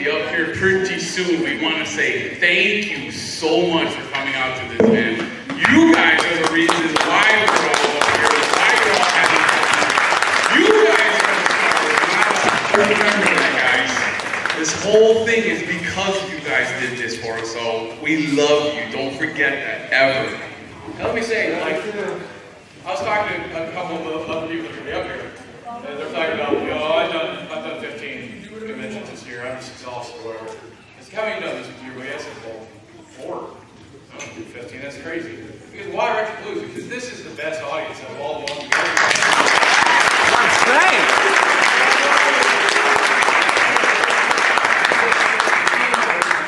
be up here pretty soon. We want to say thank you so much for coming out to this event. You guys are the reason why we're all up here, why we're all having fun. You guys are the stars. Remember that, guys. This whole thing is because you guys did this for us, so we love you. Don't forget that, ever. Now let me say, like, I was talking to a couple of other people that are going to be up here, and they're talking about, you know, I've done 15 conventions this year, I'm just exhausted or whatever. I said, how many done this year? I said, well, 4. I don't do 15, that's crazy. Because why Retropalooza? Because this is the best audience of all the ones we got. That's great!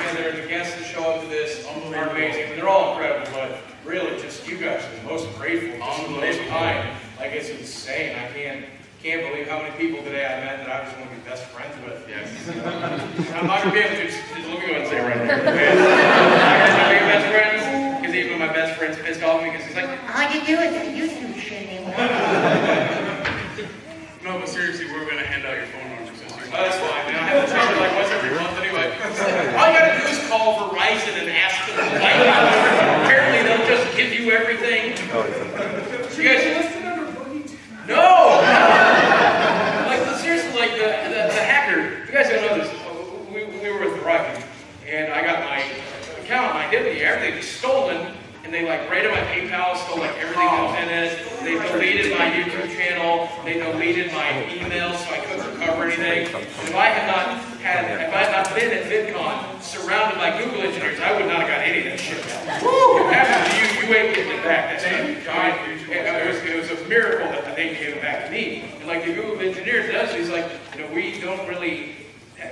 And the guests that show up to this are amazing. They're all incredible, but really, just you guys are the most grateful. Just the most kind. Like, it's insane. I can't believe how many people today I met that I just want to be best friends with. Yes. I'm not going to be able to, let me go ahead and say it right here. I'm not going to be best friends, because even my best friend's pissed off at me because he's like, how'd you do it? You do shit anymore. No, but seriously, we're going to hand out your phone numbers. Oh, that's fine, man. I have to change it like once every month anyway. All you gotta do is call Verizon and ask them. Like, apparently they'll just give you everything. You guys, no! Like, seriously, like the hacker, you guys don't know this. We were with Verizon, and I got my account, my identity, everything was stolen. And they like raided my PayPal, stole like everything that was in it. They deleted my YouTube channel. They deleted my emails, so I couldn't recover anything. And if I had not been at VidCon, surrounded by Google engineers, I would not have got any of that shit. After you ain't getting it back. That's it. It was a miracle that they gave it back to me. And like the Google engineers does, he's like, you know, we don't really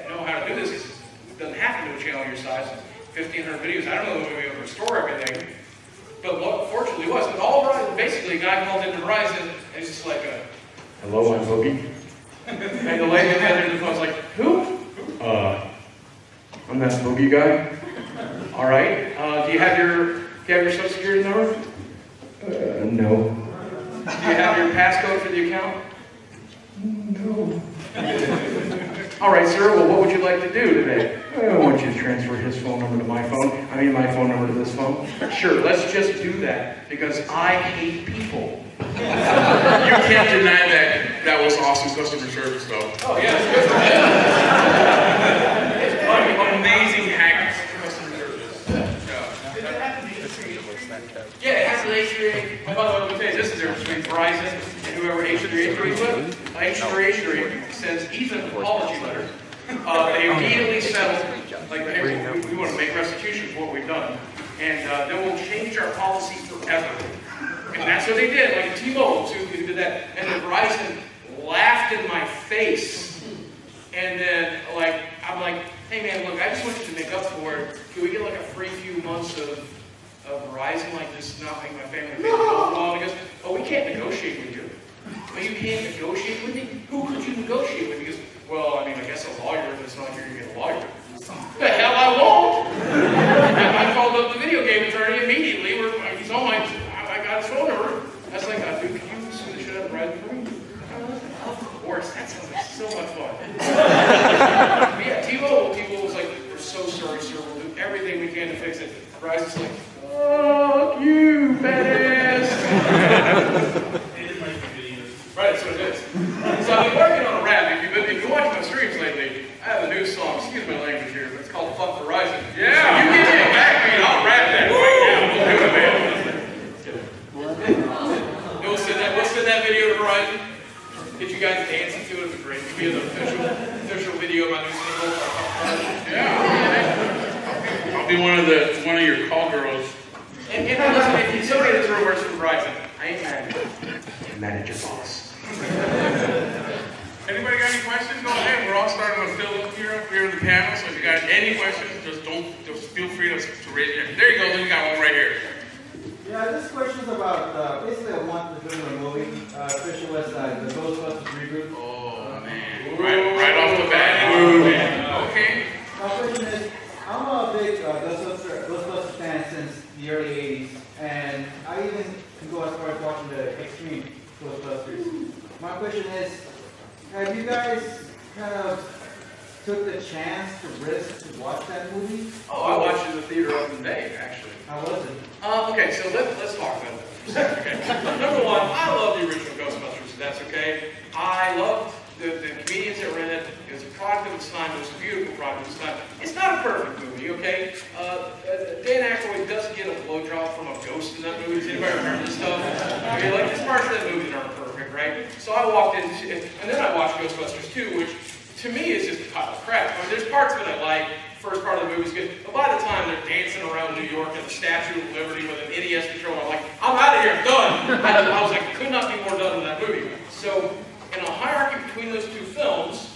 know how to do this. It doesn't have to do a channel your size. 1,500 videos. I don't know if we'll be able to restore everything. But what fortunately was, but all Verizon, basically, a guy called into Verizon, and he's just like, hello, I'm Boogie. And the lady at the other end of the phone was like, who? I'm that Boogie guy. All right. Do you have your social security number? No. Do you have your passcode for the account? No. All right, sir, well, what would you like to do today? I want you to transfer his phone number to my phone. I mean, my phone number to this phone. Sure, let's just do that, because I hate people. You can't deny that was awesome customer service, though. Oh, yeah. It's funny. Amazing hackers. Customer service. Yeah, it has an H3. And by the way, let me tell you, this is the difference between Verizon and whoever H3 with. H3 sends Ethan an apology letter. They immediately settle, like, hey, we want to make restitution for what we've done. And then we'll change our policy forever. And that's what they did, like T-Mobile too, who did that. And then Verizon laughed in my face. And then, like, I'm like, hey man, look, I just want you to make up for it. Can we get like a free few months of Verizon, like just not make my family pay the bill for long? He goes, oh, we can't negotiate with you. Oh, you can't negotiate with me? Who could you negotiate with? He goes, well, I mean, I guess a lawyer, but it's not like you're going to get a lawyer. The hell I won't! I called up the video game attorney immediately. He's on my, I got his phone number. I was like, dude, can you sue the shit out of Verizon for me? Of course, that sounds like so much fun. But yeah, T-Mobile was like, we're so sorry, sir. We'll do everything we can to fix it. Verizon's like, fuck you, badass. Right, that's what it is. So I've been working on a rap. If you watch my streams lately, I have a new song, excuse my language here, but it's called Fuck Verizon. Yeah! You give me a backbeat, I'll rap that right now. We'll do it, man. We'll send that video to Verizon. Get you guys dancing to it, it'd be great. It'd be the official video of my new single. Yeah. I'll be one of your call girls. And listen, if somebody in this room works for Verizon, I ain't mad at you. I'm mad at your boss. Anybody got any questions? Go ahead. We're all starting to fill up here in the panel. So if you got any questions, just feel free to raise your hand. There you go. We got one right here. Yeah, this question is about basically a month of doing a movie, Christian West Side, the Ghostbusters reboot. Oh man! Right off the bat. Ooh, man. Okay. My question is, I'm a big Ghostbusters fan since the early '80s, and I even can go as far as watching the Extreme Ghostbusters. My question is, have you guys kind of took the chance to risk to watch that movie? Oh, I watched it in the theater up in May, actually. How was it? Okay, so let's talk about that for a second. Okay. Number one, I love the original Ghostbusters, if that's okay. I loved the comedians that were in it. It was a product of its time. It was a beautiful product of its time. It's not a perfect movie, okay? Dan Aykroyd does get a blowjob from a ghost in that movie. Does anybody remember this stuff? I mean, like, there's parts of that movie that aren't perfect, right? So I walked in, and then I watched Ghostbusters 2, which to me is just a pile of crap. I mean, there's parts of it I like. First part of the movie is good, but by the time they're dancing around New York at the Statue of Liberty with an NES controller, I'm like, I'm out of here, I'm done. I was like, could not be more done with that movie. So, in a hierarchy between those two films,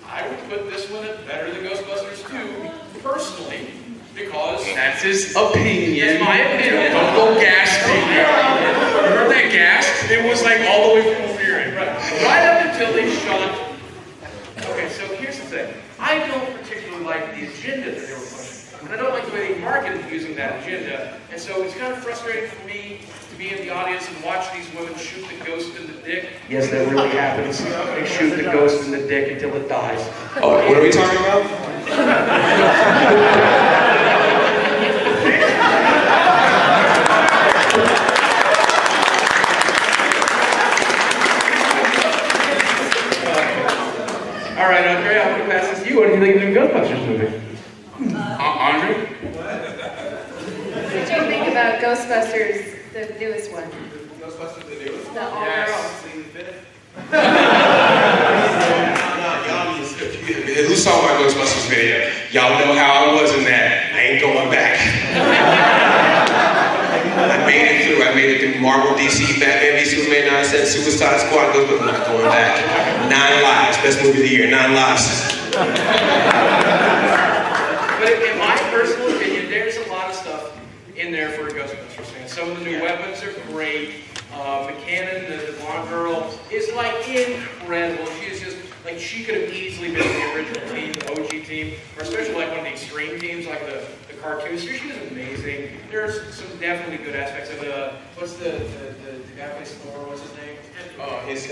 I would put this one at better than Ghostbusters 2, personally, because That's his opinion. it's my opinion. Don't go gasping. Remember that gasp? It was like all the way from over here. Right up until they shot. Okay, so here's the thing. I don't particularly like the agenda that they were pushing. And I don't like the way they marketed using that agenda. And so it's kind of frustrating for me to be in the audience and watch these women shoot the ghost in the dick. Yes, that really happens. They shoot the ghost in the dick until it dies. Oh, what are we talking about? All right, Andre, I'm going to pass this to you. What do you think of the Ghostbusters movie? Andre? What did you think about Ghostbusters, the newest one? Ghostbusters the newest? The all Yes. Who saw my Ghostbusters video? Y'all know how I was in that. I ain't going back. I made it through Marvel, DC, Batman v Superman, nonsense, Suicide Squad, Ghostbusters. I'm not going back. 9 Lives, best movie of the year, 9 Lives. But in my personal opinion, there's a lot of stuff in there for a Ghostbusters fan. Some of the new weapons are great. McCannon, the blonde girl, is like incredible. She is just like, she could have easily been the original team, the OG team, or especially like one of the extreme teams, like the cartoons. She was amazing. There's some definitely good aspects of it. What's the guy who plays Thor? What's his name? Chris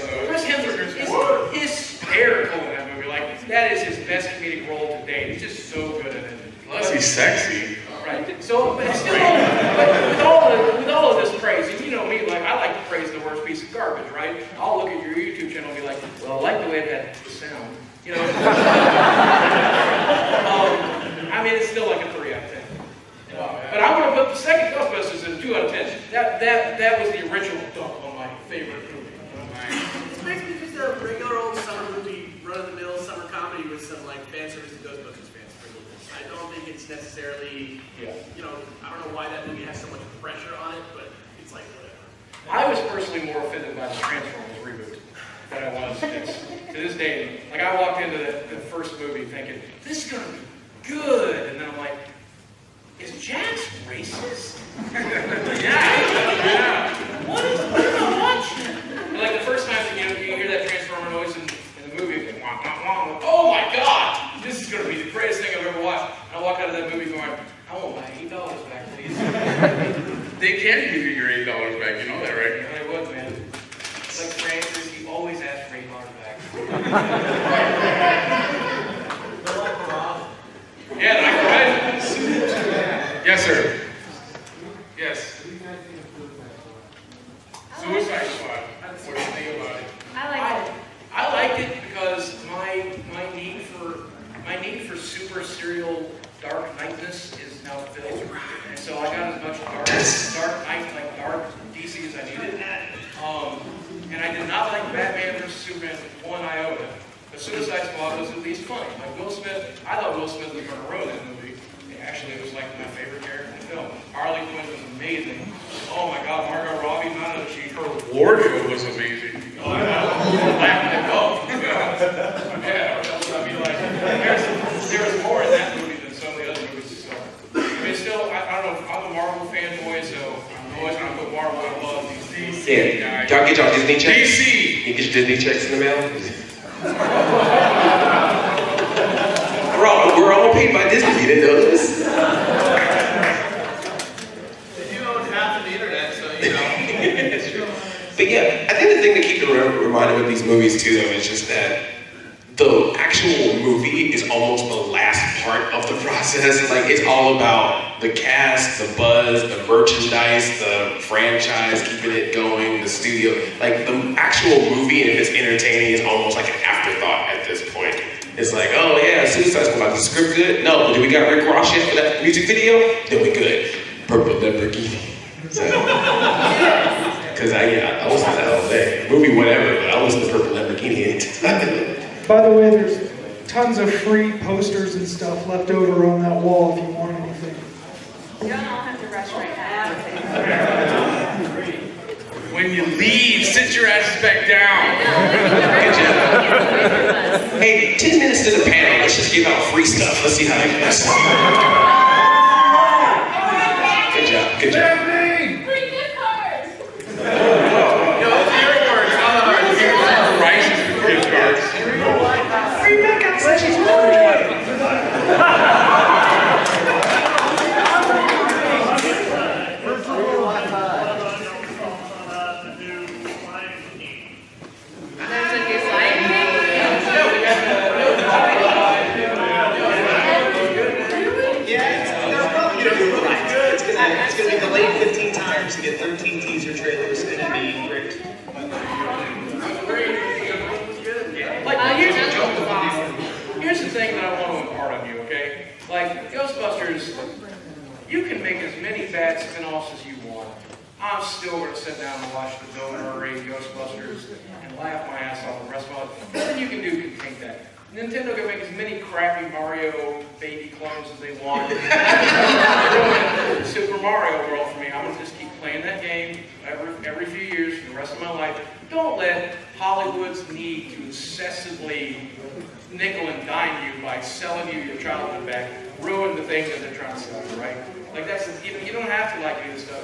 Hemsworth is hysterical in that movie. Like, that is his best comedic role to date. He's just so good at it. Plus he's sexy. Right. So, but still, with all of this praise, and you know me, like, I like to praise the worst piece of garbage, right? I'll look at your YouTube channel and be like, well, I like the way that sound. You know? I mean, it's still like a 3 out of 10. But I'm going to put the second Ghostbusters in a 2 out of 10. That was the original dunk on my favorite movie. It's basically just a regular old summer movie, run-of-the-mill summer comedy with some like fan service to Ghostbusters fans. I don't think it's necessarily, you know, I don't know why that movie has so much pressure on it, but it's like whatever. I was personally more offended by the Transformers reboot than I was to this day. Like, I walked into the first movie thinking, this is going to be good. And then I'm like, is Jax racist? yeah. What am I watching? And like the first time you hear that Transformer noise in the movie, like, wah, wah, wah, like, oh my God, this is going to be the greatest thing I've ever watched. And I walk out of that movie going, I want my $8 back, please. They can give you your $8 back, you know that, right? Yeah, they would, man. It's like Francis, he always asks for $8 back. Yeah, like right? Yes, sir. Yes. Suicide Squad. What do you think about it? I like it. I liked it because my need for super serial dark nightness is now filled, and so I got as much dark night, like dark DC as I needed. And I did not like Batman vs Superman one iota. But Suicide Squad was at least funny. Like Will Smith, I thought Will Smith was going to ruin that movie. Actually, it was like my favorite character in the film. Harley Quinn was amazing. Oh my God, Margot Robbie, not that she, her Wardrobe was amazing. oh, I know. Laughing at go. Yeah, I mean, like, there's more in that movie than some of the other movies. So, I mean, still, I don't know. I'm a Marvel fanboy, so I'm always going to put Marvel. I love these DC guys. Y'all get y'all Disney checks? DC! You get your Disney checks in the mail? We're all paid by Disney. You didn't know this? They do own half of the internet, so you know. It's true. But yeah, I think the thing to keep in mind with these movies too, though, is just that the actual movie is almost the last part It's all about the cast, the buzz, the merchandise, the franchise, keeping it going, the studio. Like the actual movie, and if it's entertaining, is almost like an afterthought at this point. It's like, oh yeah, Suicide Squad, the script good? No, did we got Rick Ross yet for that music video? Then we good. Purple Lamborghini. So, cause I was on that all day. Movie whatever, but I was in the Purple Lamborghini anytime. By the way, there's tons of free posters and stuff left over on that wall if you want anything. You don't all have to rush right now. When you leave, sit your asses back down. Hey, 10 minutes to the panel. Let's just give out free stuff. Let's see how that goes. Good job. Good job. Free gift cards. Yo, those are your words, not ours. Rice is the gift cards. Free makeup sessions. It's going to be delayed 15 times to get 13 teaser trailers. It's going to be great. Here's the thing that I want to impart on you, okay? Like, Ghostbusters, you can make as many bad spin-offs as you want. I'm still going to sit down and watch the Bill Murray Ghostbusters and laugh my ass off the rest of my life. Nothing you can do can take that. Nintendo can make as many crappy Mario baby clones as they want. Super Mario World for me. I'm going to just keep playing that game every few years for the rest of my life. Don't let Hollywood's need to excessively nickel and dime you by selling you your childhood back ruin the things that they're trying to sell you, right? Like you don't have to like new stuff.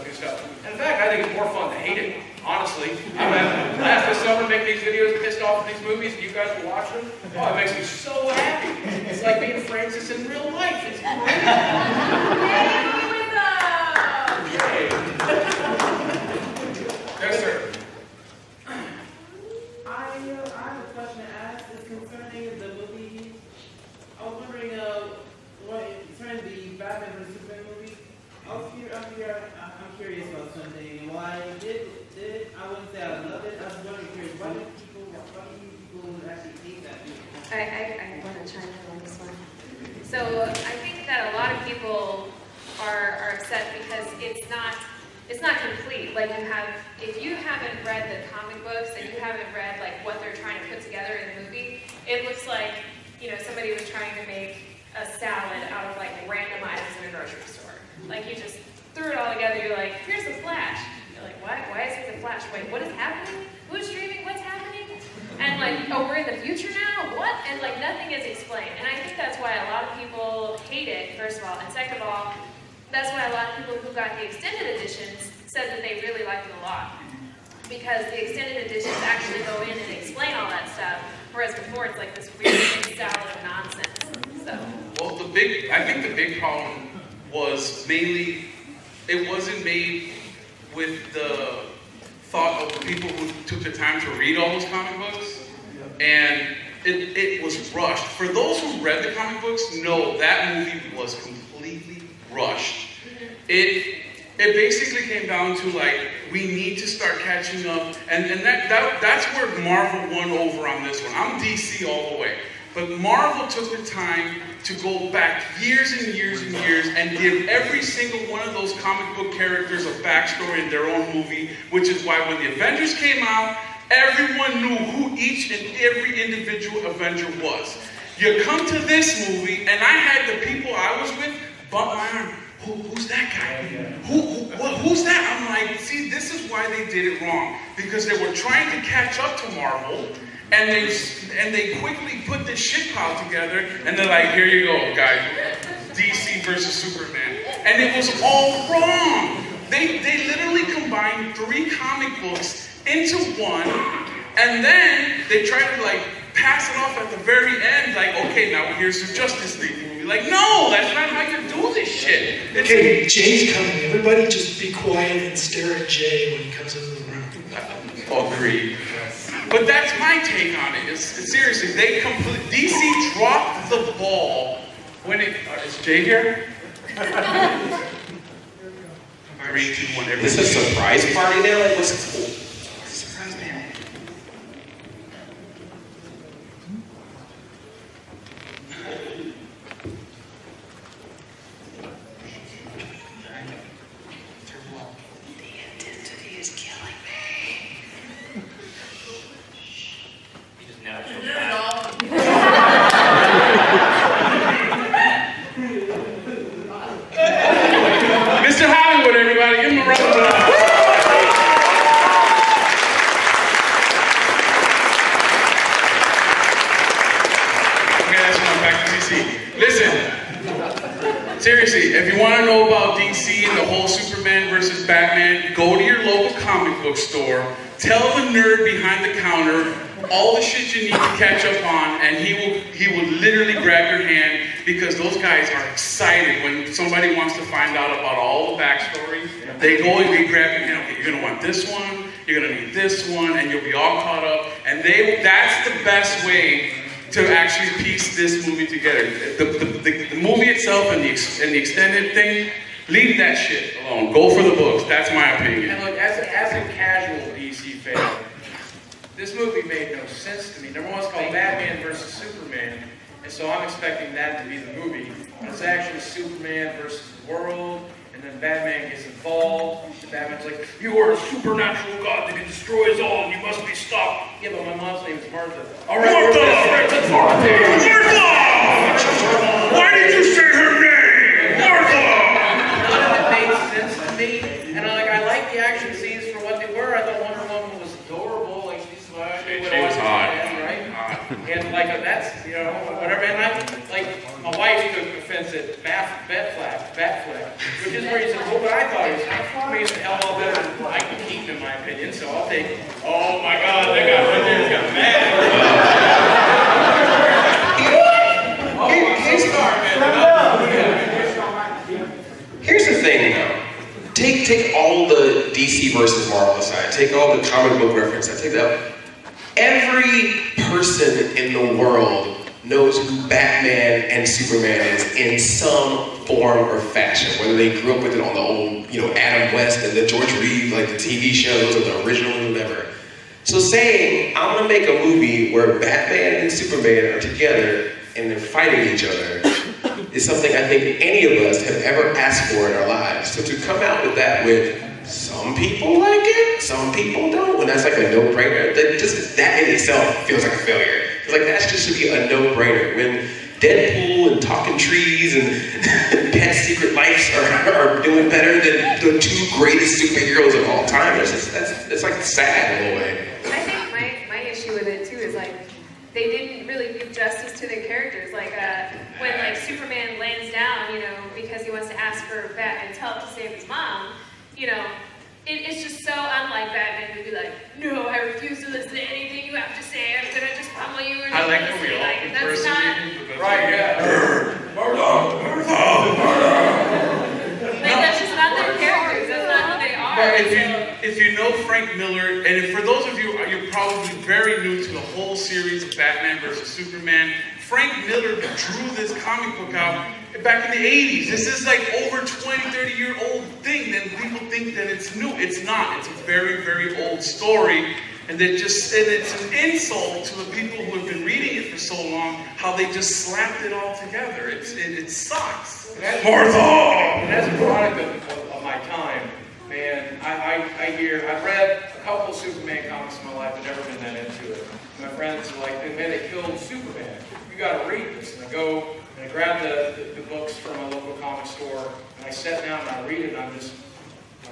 In fact, I think it's more fun to hate it. Honestly, I asked this summer to make these videos pissed off at these movies, and you guys will watch them. Oh, it makes me so happy. It's like being Francis in real life. It's great. Yes, sir. I have a question to ask. It's concerning the movie. I was wondering, concerning the Batman vs Superman movie. I'm curious about something. Why did I wouldn't say I loved it. I was wondering, why do people actually hate that movie? I want to chime in on this one. So I think that a lot of people are upset because it's not complete. Like if you haven't read the comic books and you haven't read like what they're trying to put together in the movie, it looks like somebody was trying to make a salad out of like random items in a grocery store. Like you just threw it all together. You're like, here's the Flash. You're like, what? Why is it the Flash? Wait, what is happening? Who's streaming? What's happening? And like, oh, we're in the future now? What? And like, nothing is explained. And I think that's why a lot of people hate it, first of all. And second of all, that's why a lot of people who got the extended editions said that they really liked it a lot. Because the extended editions actually go in and explain all that stuff, whereas before it's like this weird big salad of nonsense. So. Well, I think the big problem was mainly, it wasn't made with the thought of the people who took the time to read all those comic books, and it was rushed. For those who read the comic books, no, that movie was completely rushed. It basically came down to like, we need to start catching up, and that's where Marvel won over on this one. I'm DC all the way. But Marvel took the time to go back years and years and years and give every single one of those comic book characters a backstory in their own movie, which is why when the Avengers came out, everyone knew who each and every individual Avenger was. You come to this movie, and I had the people I was with bump my arm. Who's that guy? Who's that? I'm like, see, this is why they did it wrong. Because they were trying to catch up to Marvel, and they quickly put this shit pile together, and they're like, here you go, guys, DC versus Superman. And it was all wrong. They literally combined 3 comic books into one, and then they tried to like pass it off at the very end, like, okay, now here's the Justice League movie. Like, no, that's not how you do this shit. Okay, Jay's coming. Everybody just be quiet and stare at Jay when he comes into the room. Agreed. But that's my take on it. Seriously, DC dropped the ball Is Jay here? 3, 2, 1, everybody. Is this a surprise party now? Like, what's surprise man? Mr. Hollywood, everybody, give him a round of applause. Okay, that's enough. Back to DC. Listen, seriously, if you want to know about DC and the whole Superman versus Batman, go to your local comic book store, tell the nerd behind the counter all the shit you need to catch up on, and he will literally grab your hand, because those guys are excited when somebody wants to find out about all the backstory. They go and they grab your hand. Okay, you're gonna want this one, you're gonna need this one, and you'll be all caught up. And that's the best way to actually piece this movie together. The movie itself and the extended thing, leave that shit alone. Go for the books. That's my opinion. And look, as a casual DC fan, this movie made no sense to me. Number one, it's called Batman versus Superman, and so I'm expecting that to be the movie. But it's actually Superman versus the world, and then Batman gets involved. And Batman's like, "You are a supernatural god that can destroy us all, and you must be stopped." Yeah, but my mom's name is Martha. All right, Martha! Martha! Why did you say her name? Martha! None of it made sense to me, and I like the action scenes for what they were. I thought Wonder Woman was adorable. Like she's She was hot. Right? And like that's whatever. And I like my wife took offense at Batfleck, which is where he said, "Oh, but I thought he was a hell of a lot better than Okchief, in my opinion." So I'll take. Oh my God, that guy right there got mad. Here's the thing, though. Take all the DC versus Marvel aside. Take all the comic book references. Take that. Every person in the world knows who Batman and Superman is in some form or fashion. Whether they grew up with it on the old, Adam West and the George Reeves, like the TV shows or the original or whatever. So saying, I'm gonna make a movie where Batman and Superman are together and they're fighting each other is something I think any of us have ever asked for in our lives. So to come out with that with some people like it, some people don't, when that's like a no-brainer, that in itself feels like a failure. It's like that just should be a no-brainer. When Deadpool and Talking Trees and Pet Secret Life are doing better than the 2 greatest superheroes of all time, it's like sad in a way. I think my issue with it too is like they didn't really give justice to their characters. Like when like Superman lands down, because he wants to ask for Batman's help to save his mom, it's just so unlike Batman to be like, "No, I refuse to listen to anything you have to say. I'm gonna just pummel you." I like when we all that's not Right? Yeah. like that's just not their characters. That's not who they are. But if you know Frank Miller, and for those of you, you're probably very new to the whole series of Batman versus Superman. Frank Miller drew this comic book out back in the 80s. This is like over 20, 30-year-old thing, and people think that it's new. It's not. It's a very, very old story, and it's an insult to the people who have been reading it for so long, how they just slapped it all together. It sucks. Martha! And as a product of my time, man, I've read a couple of Superman comics in my life, but never been that into it. My friends are like, man, they killed Superman. You gotta read this. And I go and I grab the books from a local comic store, and I sit down and I read it, and I'm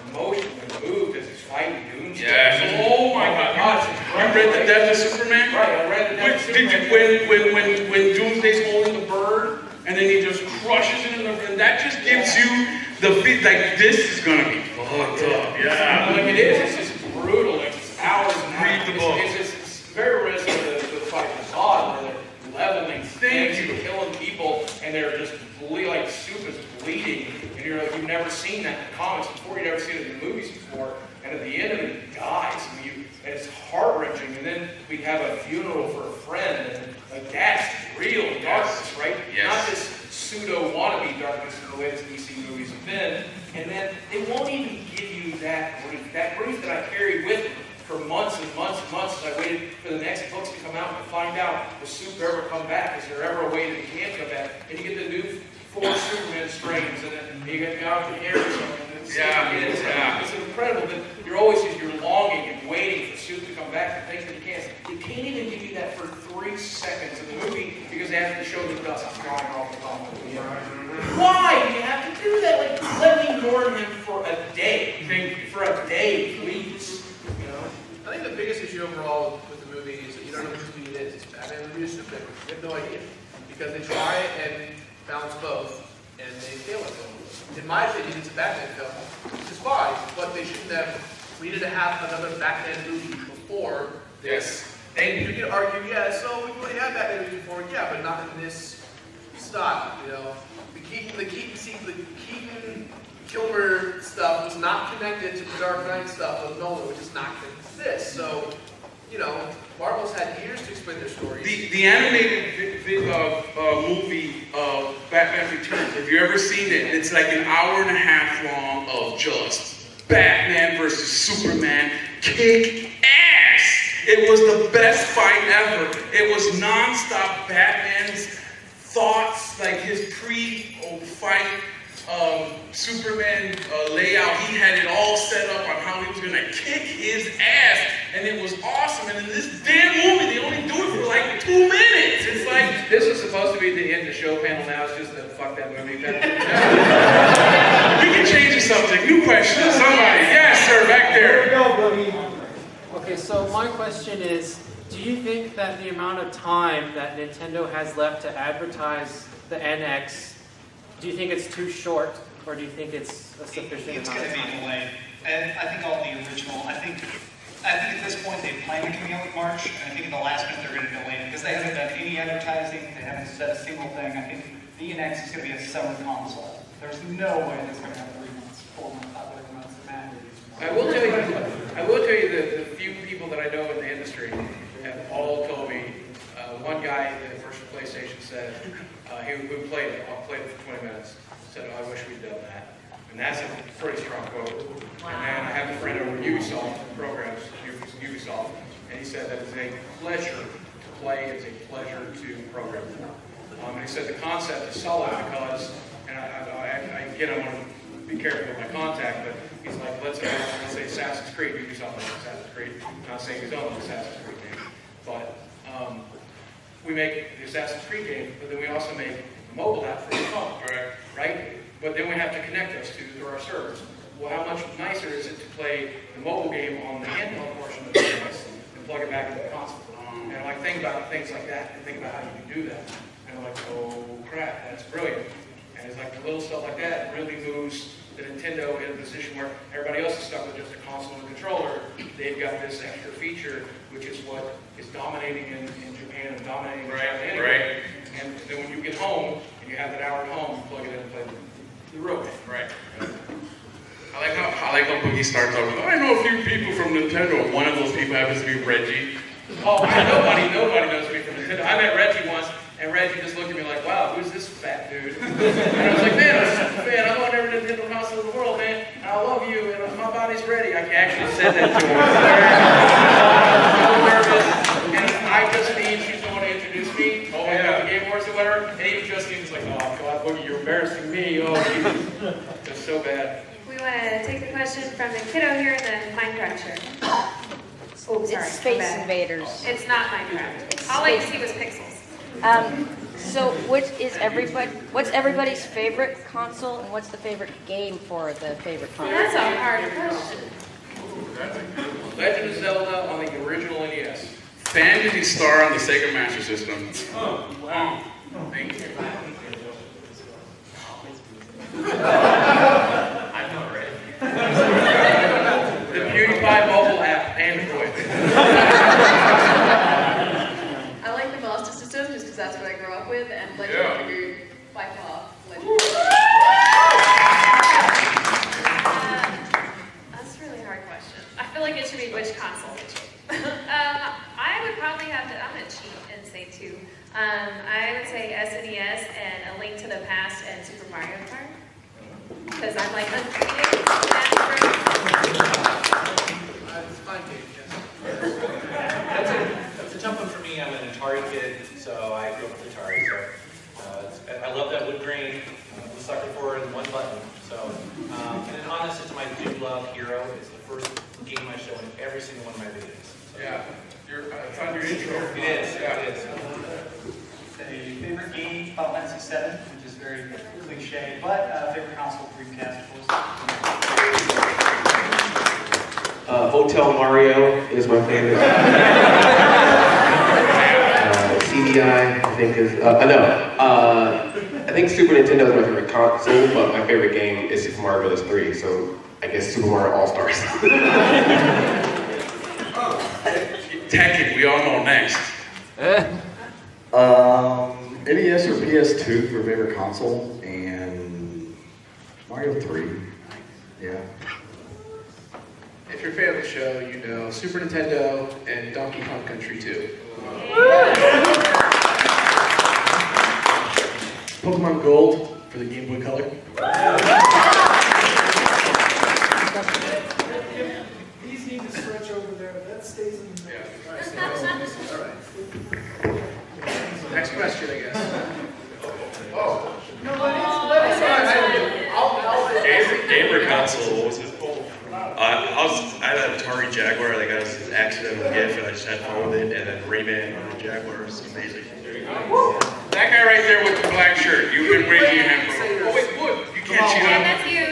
emotionally moved as he's fighting Doomsday. Yeah. Oh my God. You read The Death of Superman? Right, I read The Death of Superman. When Doomsday's holding the bird, and then he just crushes it and that just gives you the feel like this is gonna be fucked up. Yeah. Like it is. It's just brutal. It's hours and Read the book. It's very risky to fight the God, where they're leveling things and killing people, and they're just like soup is bleeding, and you're like, you've never seen that in the comics before, you've never seen it in the movies before, and at the end of it, he dies, and it's heart-wrenching, and then we have a funeral for a friend, and like that's real darkness, right? Yes. Not this pseudo wannabe darkness in the way that DC movies have been, and then they won't even give you that grief that I carried with me for months and months and months as I waited for the next books to come out to find out, will Super ever come back? Is there ever a way that he can come back? And you get the new 4 Superman strains, and then you get Jonathan Harrison, and it's incredible that you're always longing and waiting for Super to come back and things that he can't. They can't even give you that for 3 seconds in the movie because they have to show the dust flying off the top of the Why do you have to do that? Like, let me mourn him for a day. For a day, please. You know? I think the biggest issue overall with the movie is that you don't know which movie it is. It's Batman movie or Superman. You have no idea. Because they try and balance both, and they fail at both. In my opinion, it's a Batman film, which is fine, but they shouldn't have. We needed to have another Batman movie before. Yes. And you can argue, yeah, so we already had Batman movies before, yeah, but not in this style, you know. The Keaton Kilmer stuff was not connected to the Dark Knight stuff of Nolan, which is not connected to this. So, you know, Marvel's had years to explain their stories. The animated movie of Batman Returns, have you ever seen it? It's like an hour and a half long of just Batman versus Superman kick ass. It was the best fight ever. It was non-stop Batman's thoughts, like his pre-fight Superman layout. He had it all set up on how he was going to kick his ass, and it was awesome. And in this damn movie, they only do it for like 2 minutes. It's like, this was supposed to be the end of the show panel. Now it's just the fuck that movie panel. We can change the subject. New question. Somebody. Yes, sir, back there. Here we go, Boogie. Okay, so my question is, do you think that the amount of time that Nintendo has left to advertise the NX, do you think it's too short, or do you think it's a sufficient amount of time? It's going to be delayed. And I think all the original, I think at this point they plan to come out in March, and I think in the last minute they're going to delay it because they haven't done any advertising, they haven't said a single thing. I think the NX is going to be a summer console. There's no way that's going to have 3 months, 4 months, 5 months of matter. I will tell you that the few people that I know in the industry have all told me. One guy at the first PlayStation said who played it. I played it for 20 minutes. Said, "Oh, I wish we'd done that." And that's a pretty strong quote. Wow. And then I have a friend over at Ubisoft programs, Ubisoft, and he said that it's a pleasure to play. It's a pleasure to program. And he said the concept is solid because, and again, I want to be careful with my contact, but he's like, let's say Assassin's Creed. Ubisoft likes Assassin's Creed. I'm not saying we don't like Assassin's Creed game, but we make the Assassin's Creed game, but then we also make a mobile app for the phone, right? But then we have to connect us through our servers. Well, how much nicer is it to play the mobile game on the handheld portion of the device and plug it back into the console? And I like think about things like that and think about how you can do that. And I'm like, oh crap, that's brilliant. And it's like the little stuff like that really moves the Nintendo in a position where everybody else is stuck with just a console and controller. They've got this extra feature, which is what is dominating in Japan and dominating in China anyway. And then when you get home and you have that hour at home, you plug it in and play the real game. Right. I like how Boogie starts off with, I know a few people from Nintendo. One of those people happens to be Reggie. Oh, nobody knows me from Nintendo. I met Reggie once, and Reggie just looked at me like, wow, who's this fat dude? And I was like, man, I'm a super fan. I want every Nintendo console in the world, man. And I love you, and my body's ready. I actually said that to him. So nervous. And I just need, she's the one to introduce me. Oh, yeah. The Game Awards or whatever. And even Justine was like, oh, God, Boogie, you're embarrassing me. Oh, it's so bad. We want to take the question from the kiddo here in the Minecraft shirt. Oh, sorry. It's Space Invaders. It's not Minecraft. All I see was pixels. So what's everybody's favorite console, and what's the favorite game for the favorite console? That's a hard question. Legend of Zelda on the original NES. Phantasy Star on the Sega Master System. Oh, wow. Thank you. I'm not ready. The PewDiePie mobile app, Android. I like the Master System just because that's what I grew up with, and Legend of Dragoon by far. Legend. That's a really hard question. I feel like it should be which console. I would probably have to, I'm going to cheat and say two. I would say SNES and A Link to the Past. because I'm like undefeated. It's fine, Kate. That's a tough one for me. I'm an Atari kid, so I grew up with Atari. So I love that wood grain. I'm a sucker for it, and one button. So, and then honestly, it's my do love hero. It's the first game I show in every single one of my videos. So, yeah, it's on your intro. It is. Yeah, it is. Say favorite game, Final Fantasy VII, which is very cliche, but favorite console, Dreamcast, of course. Hotel Mario is my favorite. CDI, I think is, I think Super Nintendo is my favorite console, but my favorite game is Super Mario Bros. 3, so I guess Super Mario All-Stars. Tekken, we all know next. NES or PS2 for favorite console, and Mario 3, yeah. If you're a fan of the show, you know Super Nintendo and Donkey Kong Country 2. Pokemon Gold for the Game Boy Color. These need to stretch over there. That stays in the All right. Next question, I guess. Oh. No, let us Gamer console, what was it called? I had an Atari Jaguar that got an accidental gift, and I just had fun with it, and then Rayman on the Jaguar is amazing. That guy right there with the black shirt, you've been raising your hand for. Oh wait, look, you can't cheat on. That's you.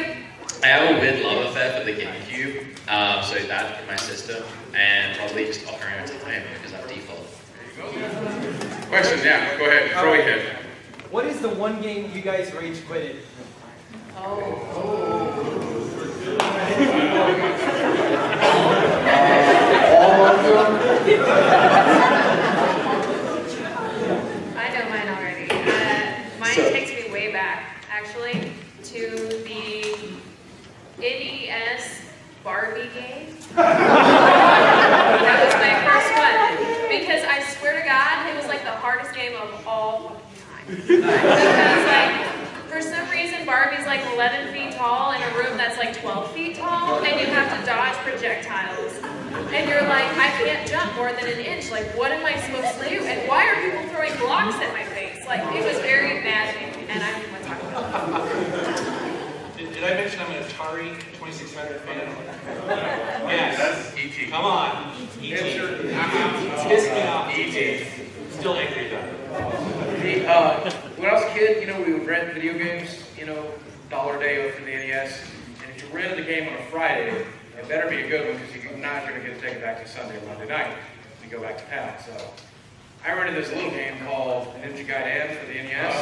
I have a weird love affair for the GameCube, so that in my system, and probably just Ocarina of Time because I'm default. Question, yeah, go ahead, throw your head. What is the one game you guys rage quitted? Oh. I know mine already. Mine takes me way back, actually, to the NES Barbie game. That was my first one. Because I swear to God, it was like the hardest game of all time. Because like, for some reason, Barbie's like 11 feet tall in a room that's like 12 feet tall, and you have to dodge projectiles. And you're like, I can't jump more than an inch. Like, what am I supposed to do? And why are people throwing blocks at my face? Like, it was very maddening, and I don't want to talk about it. Did I mention I'm an Atari 2600 fan? Yes. E.T. Come on. E.T. Piss me off. E.T. Still angry about it. When I was a kid, you know, we would rent video games, you know, $1 a day from the NES. And if you rented the game on a Friday, it better be a good one because you're not going to get to take it back to Sunday or Monday night to go back to town. So I rented this little game called Ninja Gaiden for the NES.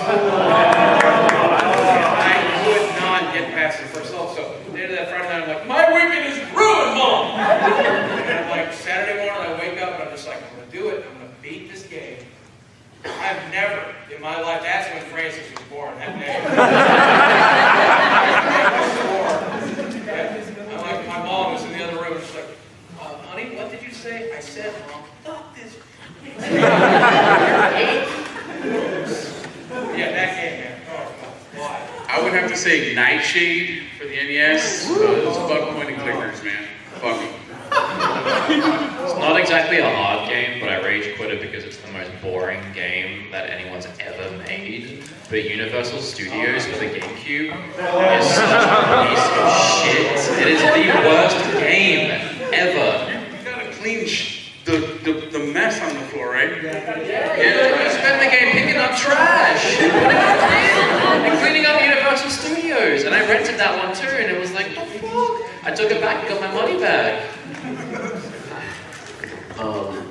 I could not get past the first level. So at the end of that Friday night, I'm like, my weekend is ruined, Mom! And I'm like, Saturday morning, I wake up and I'm just like, I'm going to do it. I'm going to beat this game. I've never in my life, that's when Francis was born, that day. I'm like, my mom was in the other room, she's like, honey, what did you say? I said, Mom, fuck this. Yeah, that game, man. Oh, why? I would have to say Nightshade for the NES. Those fuck pointing clickers, man. Fuck them. It's not exactly a hard game, but I rage quit it because it's the most boring game that anyone's ever made. But Universal Studios for the GameCube is such a piece of shit. It is the worst game ever. You gotta clean the mess on the floor, right? Yeah, I spent the game picking up trash and cleaning up Universal Studios, and I rented that one too, and it was like, what the fuck? I took it back and got my money back.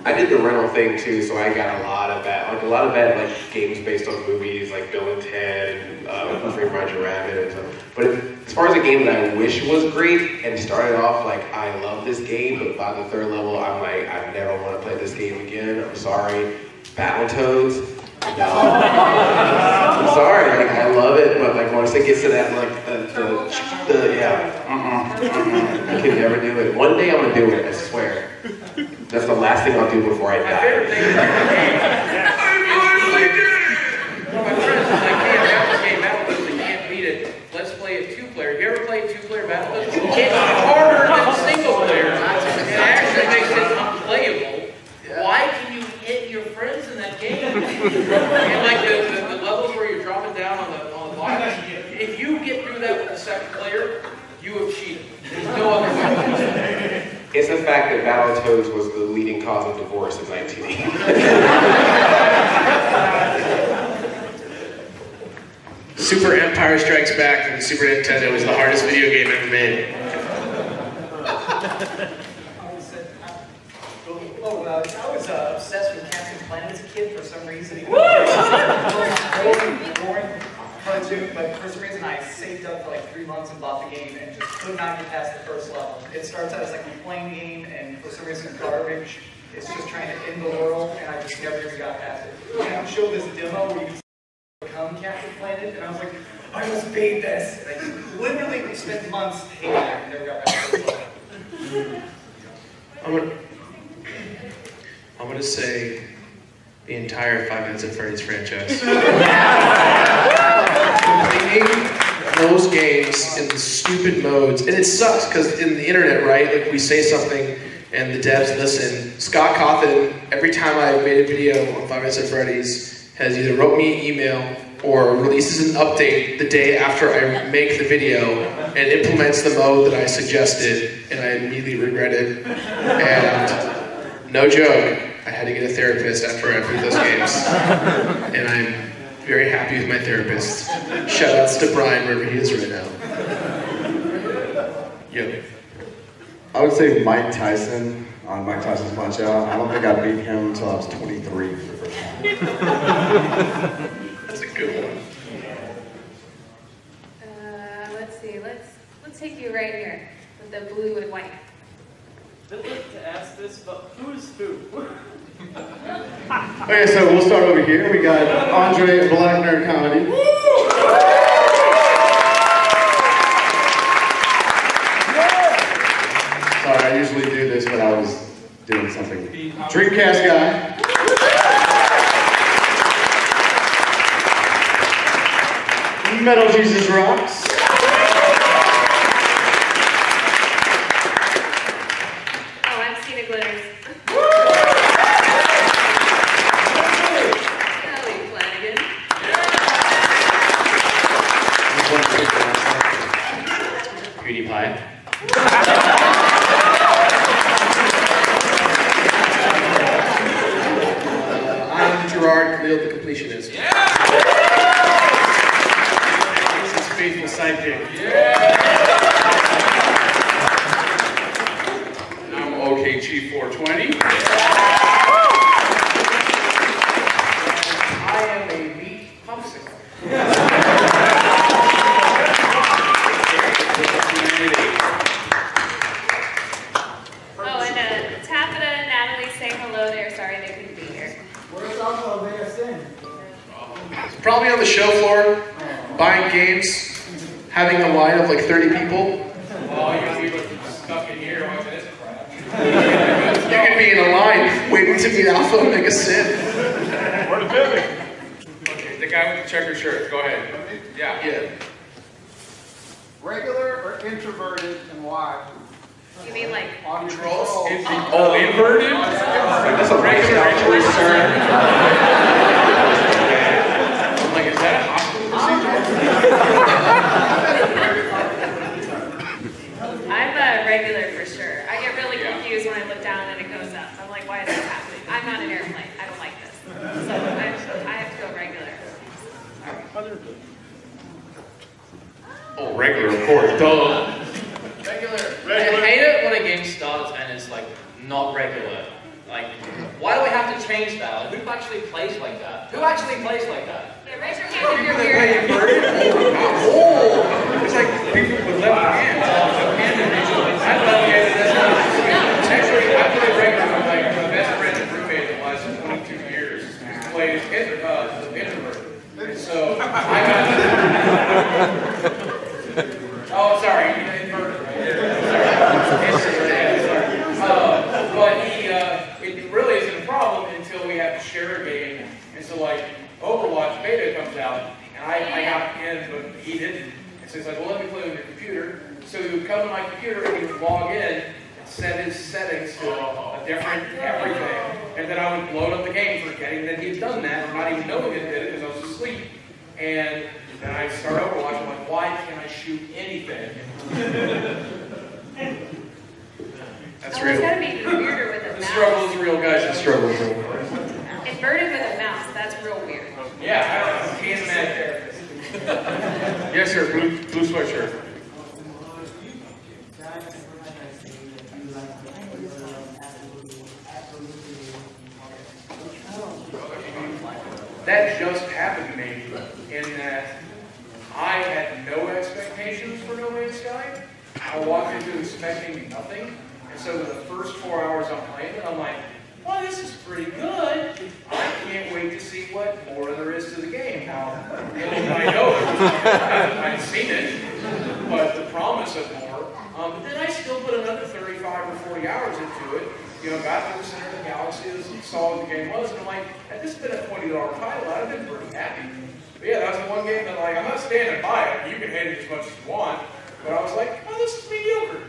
I did the rental thing too, so I got a lot of bad games based on movies like Bill and Ted and Who Framed Roger Rabbit and stuff. But as far as a game that I wish was great and started off like I love this game, but by the third level I'm like I never want to play this game again. I'm sorry, Battletoads. No, I'm sorry. Like I love it, but like once it gets to that like I can never do it. One day I'm gonna do it. I swear. That's the last thing I'll do before I die. My favorite thing is like the game. My friends are like, hey, I got this game, Battletoads, you can't beat it. Let's play it played 2-player. Have you ever played 2-player Battlefield? It's harder than single-player. It actually makes it unplayable. Why can you hit your friends in that game? And like the levels where you're dropping down on the block, if you get through that with the second player, you have cheated. There's no other way. It's the fact that Battletoads was the leading cause of divorce in 1980. Super Empire Strikes Back from the Super Nintendo was the hardest video game ever made. I was obsessed with Captain Planet as a kid for some reason. It was boring cartoon, but for some reason I saved up for like 3 months and bought the game and just could not get past the first level. It starts out as like a plane game, and for some reason garbage. It's just trying to end the world, and I just never even got past it. And I showed this demo where you can become Captain Planet, and I was like, I must beat this. And I just literally spent months hating it and never got past the first level. I'm gonna say the entire Five Nights at Freddy's franchise. Completing those games in the stupid modes, and it sucks because in the internet, right? Like we say something and the devs listen. Scott Cawthon, every time I've made a video on Five Nights at Freddy's, has either wrote me an email or releases an update the day after I make the video and implements the mode that I suggested, and I immediately regret it. And no joke, I had to get a therapist after I played those games. And I'm very happy with my therapist. Shoutouts to Brian, wherever he is right now. Yep. I would say Mike Tyson on Mike Tyson's Punch-Out. I don't think I beat him until I was 23 for the first time. That's a good one. Let's see. Let's take you right here with the blue and white. I'd like to ask this, but who's who? Okay, so we'll start over here. We got Andre, Black Nerd Comedy. Sorry, I usually do this, but I was doing something. Dreamcast guy. Metal Jesus Rocks. Oh, I'm Cena Glitters. Kelly Flanagan. PewDiePie. I'm Gerard Khalil, the completionist. This is faithful sidekick. I'm Okchief 420. I am a meat popsicle. Oh, and Taffeta and Natalie say hello. They're sorry they couldn't be here. Where's Alpha Omega Sin? Probably on the show floor, buying games, having a line of like 30 people. Oh, you're gonna be stuck in here watching this crap. You could be in a line waiting to meet Alpha Omega Sin. Where the building? Okay, the guy with the checkered shirt. Go ahead. Yeah. Regular or introverted, and why? You mean like On your Controls? controls. Oh, inverted? That's a regular sir. I'm like, is that a hospital procedure? I'm a regular for sure. I get really confused when I look down and it goes up. I'm like, why is this happening? I'm not an airplane. I don't like this. So I have to go regular. Oh, regular, of course, duh. Regular. I hate it when a game starts and it's like not regular. Like, why do we have to change that? Like, who actually plays like that? Who actually plays like that? Yeah, raise your hand if you're weird. Oh, it's like people with left hands. I love it. Actually, I played regular with like my best friend and roommate the last 22 years. He plays introvert. So I got. Oh, sorry, inverted. But it really isn't a problem until we have to share a game. And so like Overwatch beta comes out, and I got in, but he didn't. And So he's like, well, let me play with your computer. So he would come to my computer and he would log in and set his settings to a different everything. And then I would load up the game forgetting that he'd done that, or not even knowing it did it because I was asleep. And then I'd start Overwatch, I'm like, why can't I shoot anything? That's real. It's gotta be weirder with a mouse. The struggle is real, guys. The struggle is real. Inverted with a mouse, that's real weird. Yeah, I can't imagine. Yes, sir. Blue sweatshirt. That just happened to me in that I had no expectations for No Man's Sky. I walked into expecting nothing, and so the first 4 hours I'm playing it, I'm like, well, this is pretty good. I can't wait to see what more there is to the game. Now, I know I've seen it, but the promise of more. But then I still put another 35 or 40 hours into it. You know, got to the center of the galaxy, saw what the game was, and I'm like, had this been a $20 title, I'd have been pretty happy. But yeah, that was the one game that, like, I'm not standing by it. You can hate it as much as you want, but I was like, oh, this is mediocre.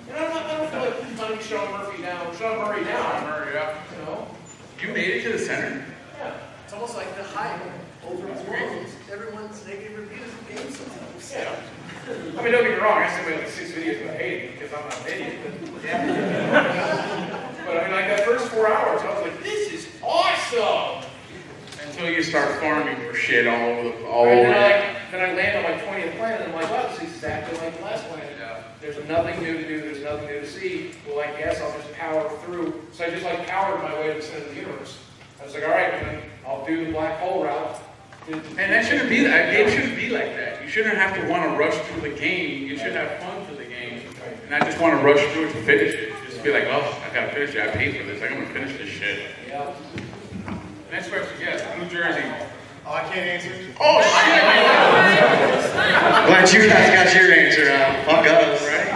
And I don't feel like hunting Sean Murray down. Yeah. You know? You made it to the center? Yeah. It's almost like the hype over everyone's negative reviews of games sometimes. Yeah. I mean, don't get me wrong, I still made like 6 videos about hating because I'm not an idiot. But I mean, like that first 4 hours, I was like, this is awesome! Until you start farming for shit all over the Then I land on my 20th planet, and I'm like, wow, this is exactly like the last planet. There's nothing new to do, there's nothing new to see. Well, I guess I'll just power through. So I just like powered my way to the center of the universe. I was like, all right, man, I'll do the black hole route. And that shouldn't be that. Game shouldn't be like that. You shouldn't have to want to rush through the game. You should have fun through the game. And not just want to rush through it to finish it. Just be like, oh, I gotta finish it. I paid for this. I'm gonna finish this shit. Yeah. Next question, yes, New Jersey. Oh, I can't answer. Oh, shit! Glad you guys got your answer now. Fuck us. Right?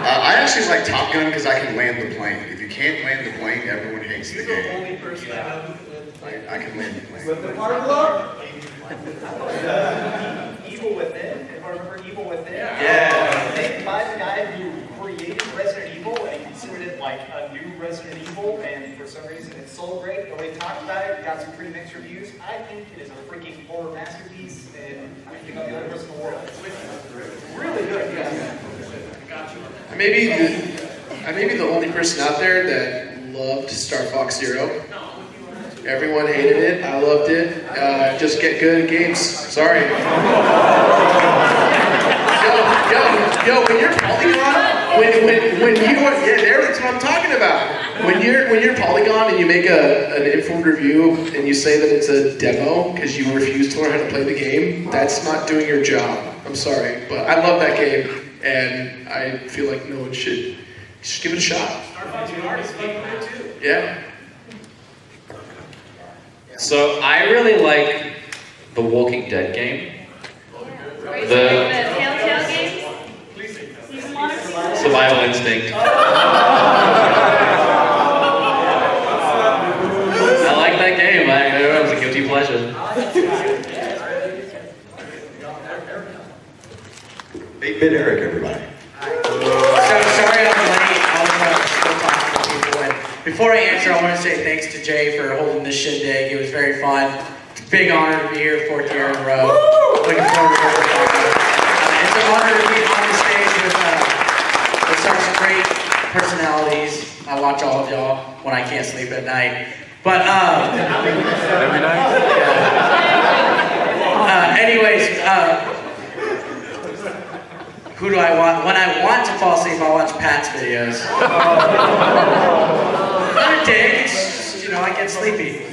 I actually like Top Gun because I can land the plane. If you can't land the plane, everyone hates the game. You're the only person I know. I can land the plane. With the park Evil Within, if I remember Evil Within. Yeah. Made by the guy who created Resident Evil and considered it like a new Resident Evil, and for some reason it's so great. Nobody talked about it, got some pretty mixed reviews. I think it is a freaking horror masterpiece, and I think I'm the only person in the world. It's really good, yes. I may be the only person out there that loved Star Fox Zero. Everyone hated it. I loved it. Just get good at games. Sorry. Yo, when you're Polygon, when you are, yeah, that's what I'm talking about. When you're Polygon and you make an informed review and you say that it's a demo because you refuse to learn how to play the game, that's not doing your job. I'm sorry, but I love that game and I feel like no one should just give it a shot. Yeah. So I really like the Walking Dead game. The Telltale games? Survival Instinct. I like that game. It was a guilty pleasure. 8-Bit Eric, everybody. So sorry I'm late. I was still talking to people. And before I answer, I want to say thanks to Jay for holding this shindig. It was very fun. It's a big honor to be here, 4th year in a row. Looking forward to it. It's an honor to be on the stage with such great personalities. I watch all of y'all when I can't sleep at night. But every night. Anyways. Who do I want? When I want to fall asleep, I'll watch Pat's videos. Not a dick, it's just, you know, I get sleepy.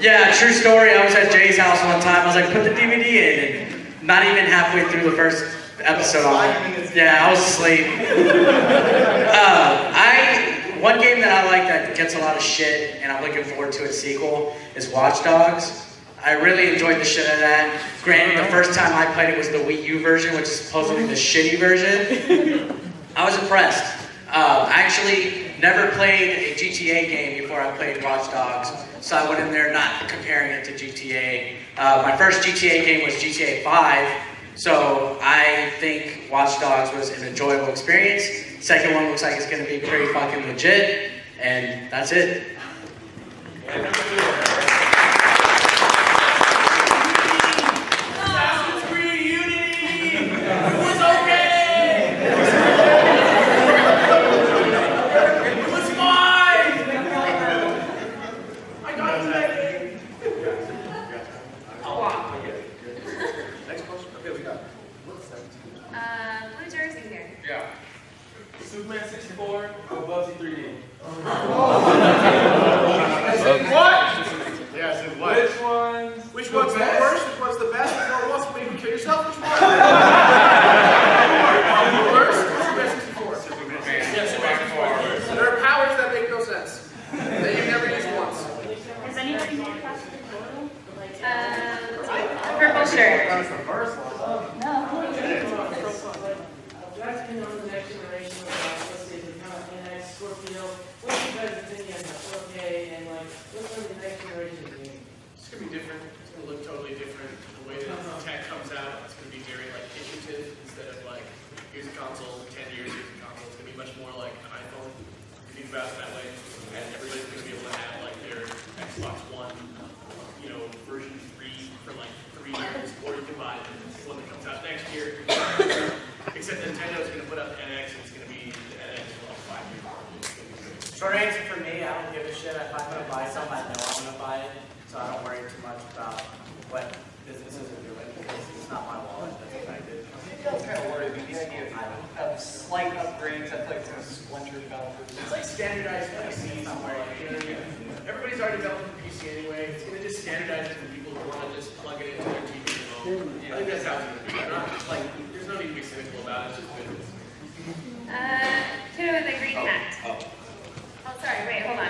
Yeah, true story, I was at Jay's house one time, I was like, put the DVD in, and not even halfway through the first episode, I was asleep. One game that I like that gets a lot of shit, and I'm looking forward to its sequel, is Watch Dogs. I really enjoyed the shit out of that. Granted, the first time I played it was the Wii U version, which is supposedly the shitty version. I was impressed. I actually never played a GTA game before I played Watch Dogs, so I went in there not comparing it to GTA. My first GTA game was GTA 5, so I think Watch Dogs was an enjoyable experience. Second one looks like it's going to be pretty fucking legit, and that's it. Blue jersey here. Yeah. Superman 64 or Bubsy 3D? What? Yeah, I said what? Which one's the worst? Which one's the best? Which one wants to make you kill yourself? Which one? The worst? Superman 64. Yeah, Superman 64. There are powers that make no sense. That you've never used once. Has anybody made purple shirt. No. That's been on the next generation of let's say the kind of NX Scorpio. What's your guys' opinion on 4K and like what's on the next generation game? It's going to be different. It's going to look totally different. The way that the tech comes out, it's going to be very like iterative instead of like here's a console, 10 years, here's a console. It's going to be much more like an iPhone. Think about it that way. And everybody's going to be able to have like their Xbox One, version 3 for like 3 years, or you can buy the one that comes out next year. Except Nintendo's going to put out the NX, and it's going to be the NX for like 5 years. Short answer for me, I don't give a shit. If I'm going to buy something, I know I'm going to buy it. So I don't worry too much about what businesses are doing because it's not my wallet that's affected. Maybe I was kind of worried about the idea of slight upgrades. I feel like it's going to splinter developers. It's like standardized PCs. Everybody's already developing a PC anyway. It's going to just standardize it for people who want to just plug it into their TV at home. I think that's how it's going to be. There's no need to be cynical about it. It's just business. Kiddo with a green hat. Oh, sorry. Wait, hold on. I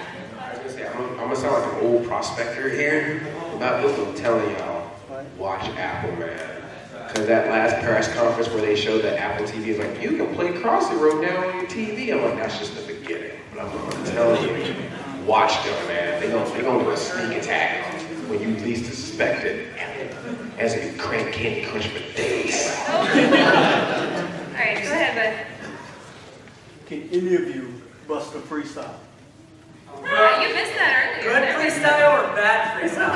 was gonna say, I'm gonna sound like an old prospector here. About this, I'm telling y'all, watch Apple, man. Because that last press conference where they showed that Apple TV is like, you can play Crossy Road now on your TV. I'm like, that's just the beginning. But I'm telling you, watch them, man. They're gonna do a sneak attack when you least suspect it. As a crank Candy Crush for days. Alright, go ahead, bud. Can any of you bust a freestyle? You missed that earlier. Good freestyle or bad freestyle?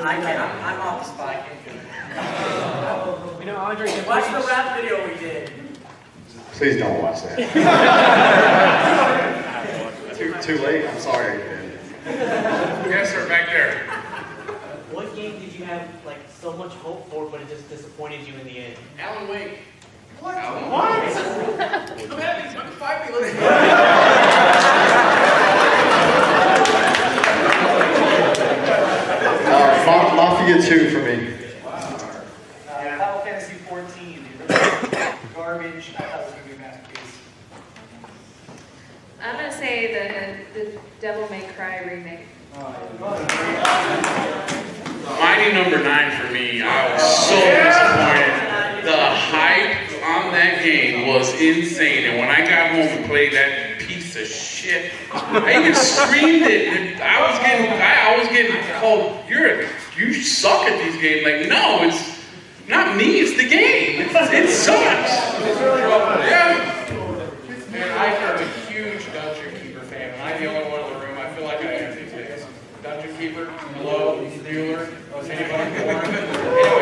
I can't. I'm off the spot. I can't do it. Andre, watch the rap video we did. Please don't watch that. too late. I'm sorry. Yes, sir, back there. What game did you have like so much hope for, but it just disappointed you in the end? Alan Wake. What? What? Come at me. Fucking fight me. Let's Mafia 2 for me. Final Fantasy 14. Garbage. I thought it was going to be a masterpiece. I'm going to say the Devil May Cry remake. Mighty number 9 for me. I was so disappointed. The hype on that game was insane, and when I got home and played that piece of shit, I even streamed it. And I was getting called, you suck at these games. Like, no, it's not me, it's the game. It sucks. Yeah. Man, I'm a huge Dungeon Keeper fan, and I'm the only one in the room. I feel like I am these days. Dungeon Keeper, hello, Bueller, was anybody born?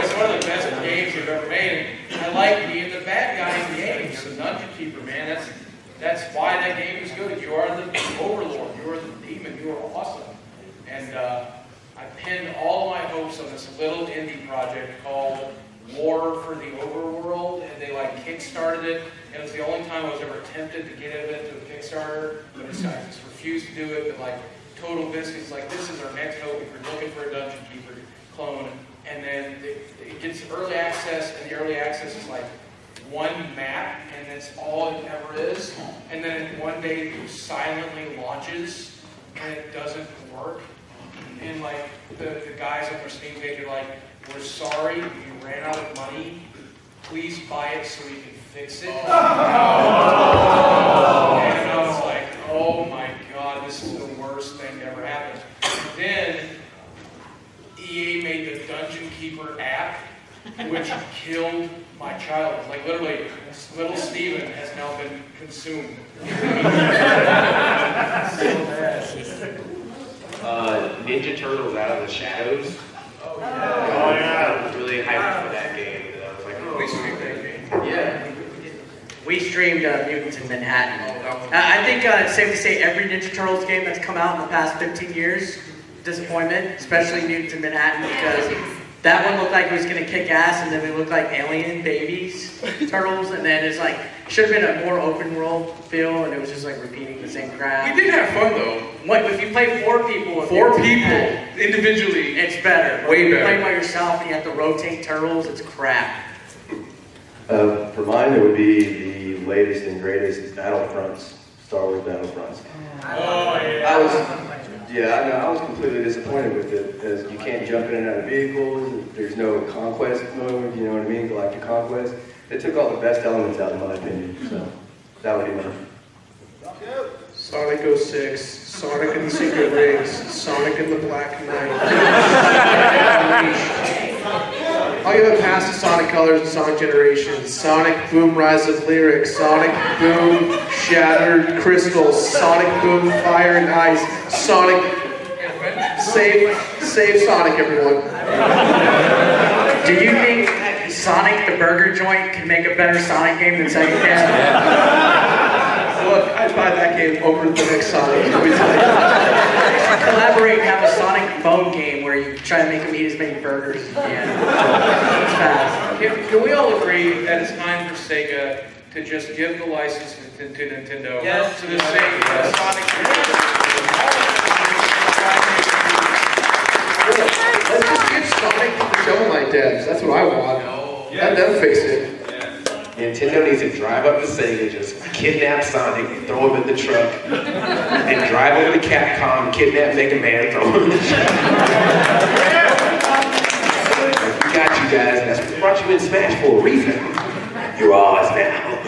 It's one of the best games you've ever made. And I like being the bad guy in the game. So Dungeon Keeper, man, that's why that game is good. You are the overlord. You are the demon. You are awesome. And I pinned all my hopes on this little indie project called War for the Overworld, and they like kickstarted it, and it was the only time I was ever tempted to get it to a Kickstarter, but I just refused to do it. But like Total Biscuits, like this is our next hope if you're looking for a Dungeon Keeper clone. And then it gets early access, and the early access is like one map, and that's all it ever is. And then one day it silently launches, and it doesn't work. And like the guys on their Steam page are like, we're sorry, we ran out of money. Please buy it so we can fix it. And I was like, oh my God, this is the worst thing that ever happened. And then Keeper app, which killed my childhood. Like literally, little Steven has now been consumed. Ninja Turtles Out of the Shadows. Oh yeah. I was really hyped for that game. And I was like, oh, we streamed that game. Yeah. We streamed Mutants in Manhattan. I think it's safe to say every Ninja Turtles game that's come out in the past 15 years, disappointment, especially Mutants in Manhattan, because that one looked like it was going to kick ass, and then it looked like alien babies, turtles, and then it's like, should have been a more open world feel, and it was just like repeating the same crap. We did have fun though. What, if you play 4 people, individually, it's better. Way when you better. play by yourself and you have to rotate turtles, it's crap. For mine, it would be the latest and greatest Battlefronts, Star Wars Battlefronts. Oh yeah. I was completely disappointed with it, because you can't jump in and out of vehicles, there's no conquest mode, you know what I mean, Galactic Conquest. It took all the best elements out, in my opinion, so that would be mine. Sonic 06, Sonic and the Secret Rings, Sonic and the Black Knight. All you have past is Sonic Colors and Sonic Generations, Sonic Boom Rise of Lyrics, Sonic Boom Shattered Crystals, Sonic Boom Fire and Ice, Sonic Save Sonic, everyone. Do you think Sonic the Burger Joint can make a better Sonic game than Sega can? Look, I'd buy that game over the next Sonic. Collaborate and have a Sonic phone game where you try to make him eat as many burgers as you can. It's fast. Can we all agree that it's time for Sega to just give the license to Nintendo to the same Sonic? Let's just give Sonic to the Shovel Knight devs. That's what I want. Let them face it. Nintendo needs to drive up to Sega, just kidnap Sonic, throw him in the truck, and drive over to Capcom, kidnap Mega Man, throw him in the truck. We got you guys, and that's what brought you in Smash for a reason. You're ours now.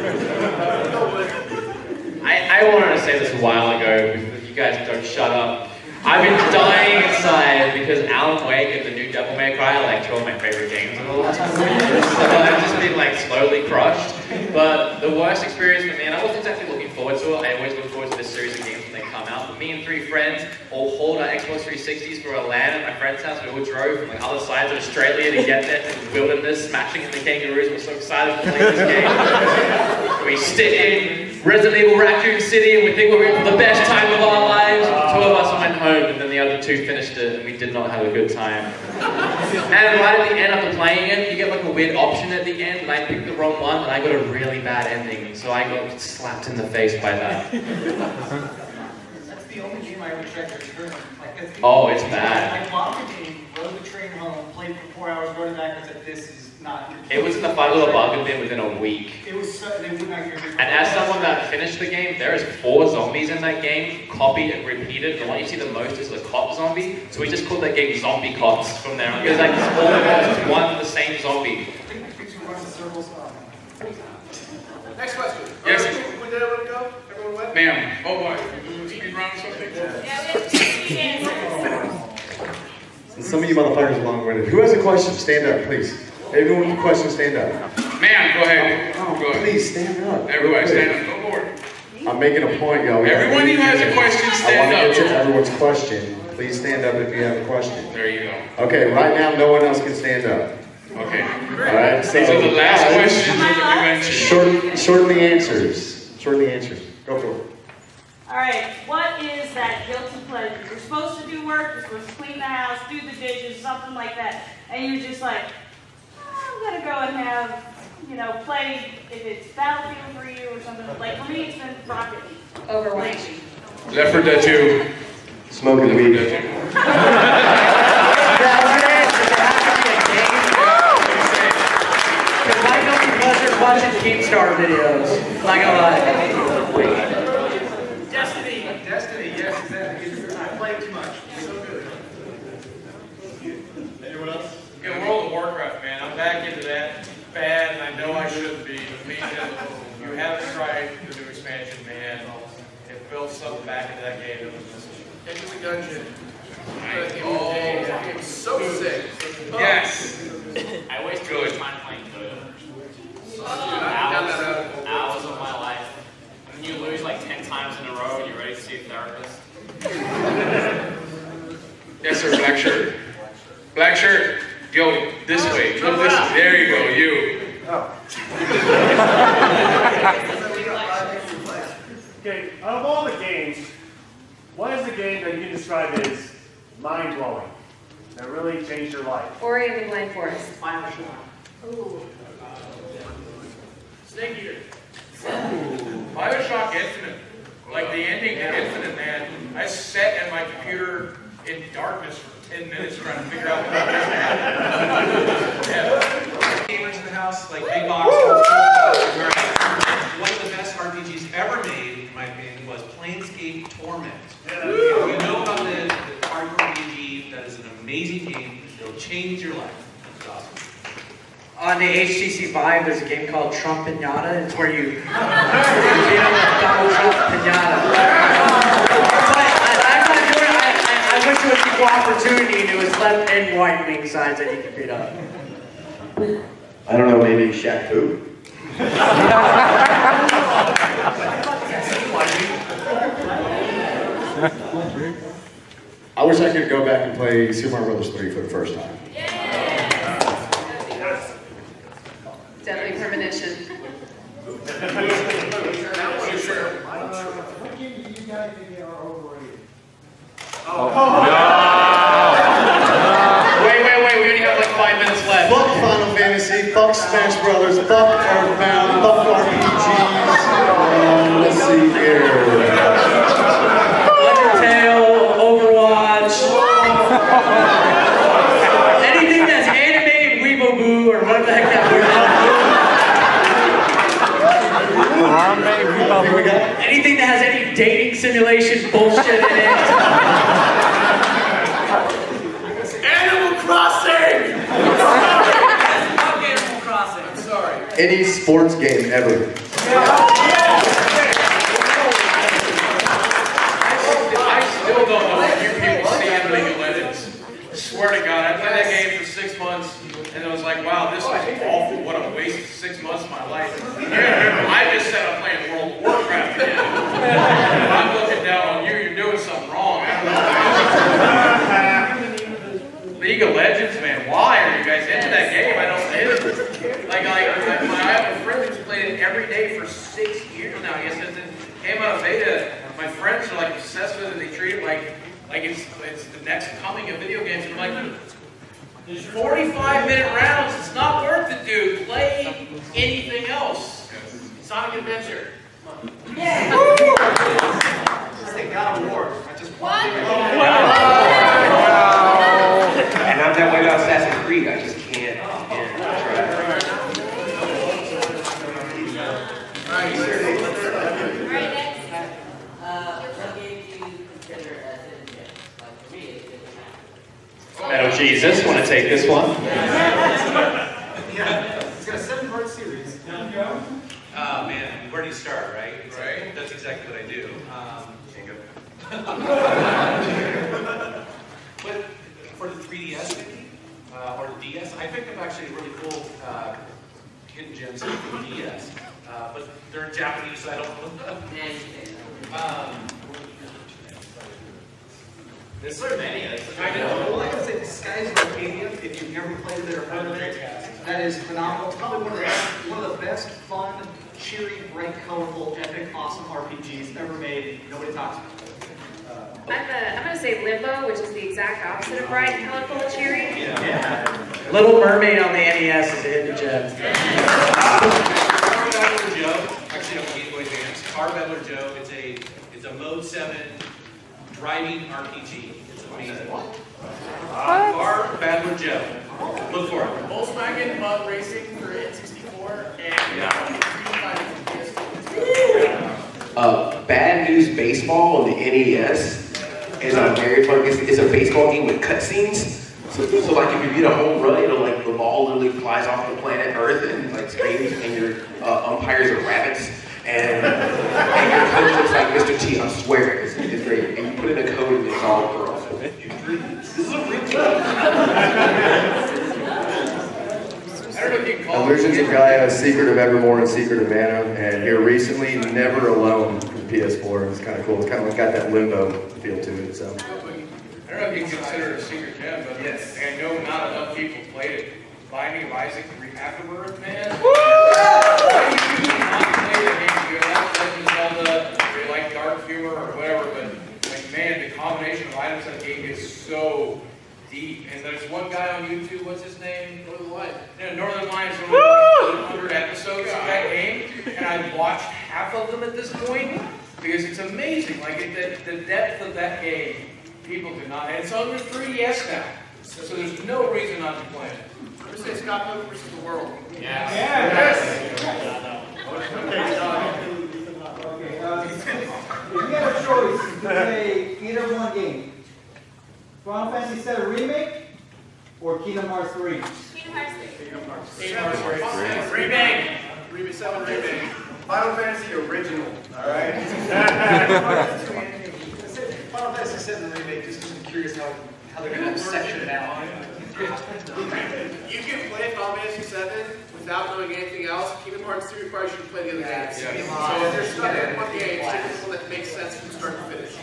I wanted to say this a while ago, but you guys don't shut up. I've been dying inside because Alan Wake and the new Devil May Cry are like 2 of my favorite games of the last couple of years. So I've just been like slowly crushed. But the worst experience for me, and I wasn't exactly looking forward to it, I always look forward to this series of games when they come out. But me and 3 friends all hauled our Xbox 360s for a LAN at my friend's house. We all drove from like other sides of Australia to get there to the wilderness, smashing in the kangaroos. We're so excited to play this game. We stick in Resident Evil Raccoon City and we think we're in for the best time of our lives. 2 of us went home and then the other 2 finished it and we did not have a good time. And right at the end after playing it, you get like a weird option at the end and I picked the wrong one and I got a really bad ending. So I got slapped in the face by that. That's the only game I ever tried to return. Oh, it's bad. I bought the game, rode the train home, played for 4 hours, rode it back, and said, this is not your game. It was in the $5 bargain bin within a week. It was so, they would not give me. And as someone that finished the game, there is 4 zombies in that game, copied and repeated. The one you see the most is the cop zombie. So we just called that game Zombie Cops from there on. Because like it's all just one and the same zombie. Next question. Yes. Did everyone go? Everyone went? Ma'am. Oh boy. Speed round or something? Some of you motherfuckers are long-winded. Who has a question? Stand up, please. Everyone with a question, stand up. Ma'am, go ahead. Go ahead. Please, stand up. Everybody stand up. Go for it. I'm making a point, y'all. Everyone who has a question, stand I want to up. get to everyone's question. Please stand up if you have a question. There you go. Okay, right now, no one else can stand up. Okay. All right, so These are the last questions of the convention. Shorten the answers. Shorten the answers. Go for it. All right, what is that guilty pleasure? You're supposed to do work, you're supposed to clean the house, do the dishes, something like that, and you're just like, I'm gonna go and have, play, if it's Battlefield for you or something. Like for me, it's been Rocket League. Overwatch. Left 4 Dead 2. Smoking weed. My guilty pleasure is watching Keemstar videos. Not gonna lie. Destiny, yes, exactly. I played too much. So good. Anyone else? Yeah, World of Warcraft, man. I'm back into that bad, and I know I shouldn't be. But me, you haven't tried the new expansion, man. It built something back into that game that was missing. Into the dungeon. Oh, I'm so sick. Yes. There you go, you. Okay, out of all the games, what is the game that you can describe as mind-blowing, that really changed your life? Ori and the Blind Forest. Ooh. Snake Eater. Bioshock Infinite. Like the ending to Infinite, man. I sat at my computer in darkness for 10 minutes trying to figure out what was happening. Gamers in the house, like big box. One of the best RPGs ever made, in my opinion, was Planescape Torment. If you know about the hardcore RPG, that is an amazing game. It'll change your life. It's awesome. On the HTC Vive, there's a game called Trump Pinata. It's where you beat up with Donald Trump Pinata. But I'm not doing it. I went to an equal opportunity, and it was left and right wing sides that you could beat up. I don't know, maybe Shaq Fu? I wish I could go back and play Super Mario Bros. 3 for the first time. Deadly Premonition. What game do you guys think are overrated? Wait, we only have like 5 minutes left. Fuck Final Fantasy, fuck Smash Brothers, fuck Earthbound, fuck RPGs. Let's see here. Undertale, Overwatch. Anything that's animated Weeaboo or what the heck that word is. Anything that has any dating simulation bullshit in it. Animal Crossing! Fuck Animal Crossing, I'm sorry. Any sports game ever. I still don't know what you people see in League of Legends. I swear to God, I played that game for 6 months, and it was like, wow, this is awful. What a waste of 6 months of my life. I just said I'm playing World of Warcraft again. I'm looking down on you. You're doing something wrong. I don't know. League of Legends, man. Why are you guys into that game? I don't get it. I have a friend who's played it every day for 6 years now. He says it came out of beta. My friends are like obsessed with it. They treat it like it's the next coming of video games. And I'm like, there's 45-minute rounds. It's not worth it, dude. Play anything else. Sonic Adventure. Yeah. This thing God of War. I just want to. And I'm that way about Assassin's Creed. I just can't try. Alright, next. What game do you consider as hidden gems? Like for me, it's Metal Jesus, want to take this one? Yeah, it's got a 7-part series. Man, where do you start, right? Right. That's exactly what I do. But for the 3DS maybe, or the DS, I picked up actually really cool hidden gems for the DS. But they're in Japanese, so I don't know. There's so many. I know. Well, like I said, Skies of Arcadia, if you've never played it or heard of it, that is phenomenal. It's probably one of the best, fun, cheery, bright, colorful, epic, awesome RPGs ever made. Nobody talks about it. I'm going to say Limbo, which is the exact opposite of bright, colorful, and cheery. Yeah. Little Mermaid on the NES is a hidden gem. Car Battler Joe, actually on Game Boy Advance. Car Battler Joe, it's a Mode 7 driving RPG. It's amazing. Car Battler Joe. Look for it. Volkswagen Mud Racing for N64 and Bad News Baseball on the NES is a very fun. It's a baseball game with cutscenes. So like if you get a home run, like the ball literally flies off the planet Earth and like screams, and your umpires are rabbits, and your coach looks like Mr. T. I swear, it's great. And you put in a code and it's all girls. This is a real Illusions of Gaia, Secret of Evermore, and Secret of Mana, and here recently, Never Alone for the PS4. It's kind of cool. It's kind of got that limbo feel to it. So. I don't know if you can consider it a secret gem, but yes. I know not enough people played it. Binding of Isaac Afterbirth, man. Why do you not play the game? You have Legend of Zelda, or you like dark humor or whatever, but like, man, the combination of items in the game is so deep. And there's one guy on YouTube, what's his name? Northern Lion. Yeah, Northern Lion is one of the 100 episodes of that game, and I've watched half of them at this point because it's amazing. Like the depth of that game, people do not. And it's on the 3DS now, so there's no reason not to play it. I'm gonna say Scott Pilgrim versus the World. Yes. If you had a choice to play either one game, Final Fantasy VII Remake or Kingdom Hearts 3? Kingdom Hearts 3. Kingdom Hearts 3. Remake. Remake 7 Remake. Final Fantasy original, alright? Final Fantasy VII Remake, just because I'm curious how they're going to section it out. You can play Final Fantasy 7 without knowing anything else. Kingdom Hearts 3 requires you to play the other games. So if you're stuck in one game, stick with one that makes sense from start to finish.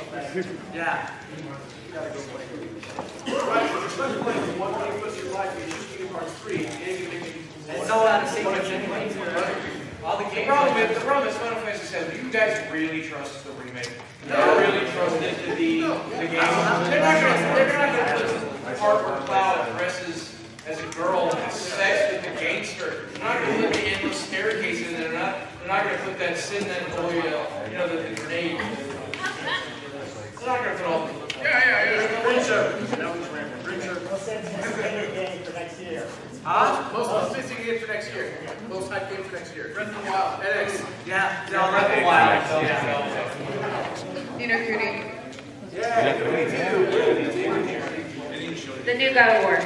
Yeah. You gotta go play. Right, if you're stuck playing one game for your life, you choose Kingdom Hearts 3. It's all out of sequence anyway. The problem is Final Fantasy 7. You guys really trust the remake? You really trust it to be the game? They're not going to put part where Cloud dresses as a girl and has sex with the gangster. They're not going to put the endless staircase in there. They're not going to put that sin that boy, the grenade. They're not going to put all the. Yeah. Most sophisticated game for next year. Most hype game for next year. Breath of the Wild. NX. Yeah. Breath of the Wild. Nino Cooney. Yeah. The new God of War.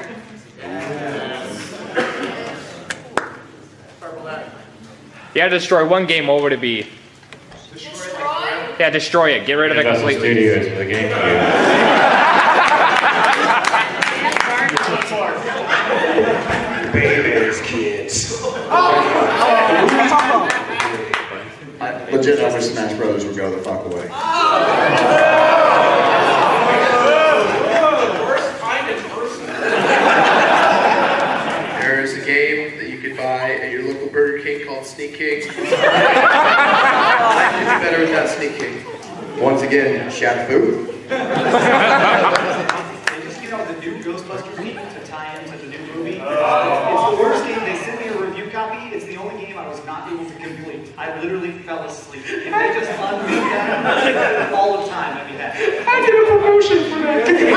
You had to destroy one game, what would it be? Destroy? Yeah, destroy it. Get rid of it completely. Studios for the GameCube. Babies, kids. Legit, I wish Smash Brothers would go the fuck away. There is a game that you can buy at your local Burger King called Sneak King. You can do better without Sneak King. Once again, shout food. They just get all the new Ghostbusters meat to tie into the new movie. It's the worst game. They sent me a review copy. It's the only game I was not able to complete. I literally fell asleep. If they just unmute that all the time, I'd be happy. I did a promotion for that game.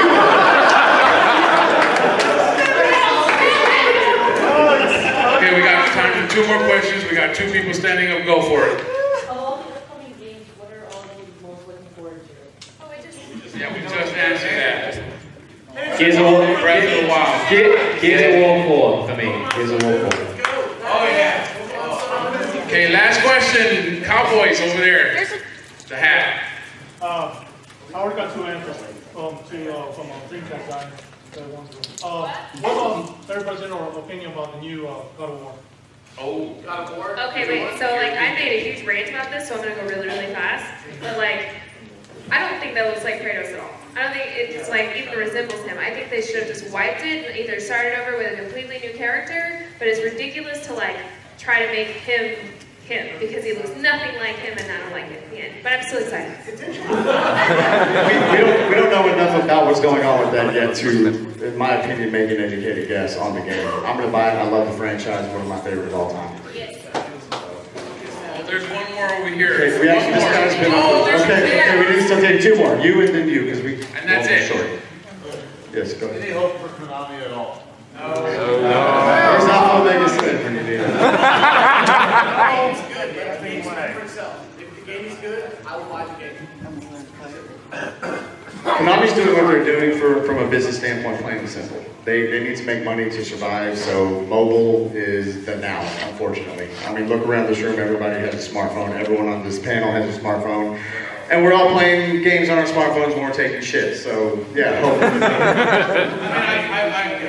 Okay, we got time for 2 more questions. We got 2 people standing up. Go for it. Of all the upcoming games, what are all you most looking forward to? Yeah, we just answered that. Gears of War, Breath of the Wild. Gears of War 4 for me. Gears of War 4. Oh yeah. Okay, last question. Cowboys over there. The hat. I already got 2 answers from Dreamcast guy. What's everybody's general opinion about the new God of War? Oh, God of War. Okay, wait. So like, I made a huge rant about this, so I'm gonna go really, really fast. But like, I don't think that looks like Kratos at all. I don't think it's like even resembles him. I think they should have just wiped it and either started over with a completely new character. But it's ridiculous to like try to make him because he looks nothing like him, and I don't like it at the end. But I'm still excited. we don't know enough about what's going on with that yet to, in my opinion, make an educated guess on the game. I'm going to buy it. I love the franchise. One of my favorites of all time. Oh, there's one more over here. Okay, we actually just got to spin up. Okay, we need to still take 2 more. You and then you, because we. And that's it. Short. Yes, go ahead. Any hope for Konami at all? No. There's not how Vegas said when you need it. It's good, but the game speaks for itself. If the game is good, I will buy the game. Konami's doing what they're doing from a business standpoint, plain and simple. They need to make money to survive, so mobile is the now, unfortunately. I mean, look around this room, everybody has a smartphone, everyone on this panel has a smartphone, and we're all playing games on our smartphones when we're taking shit, so yeah, hopefully.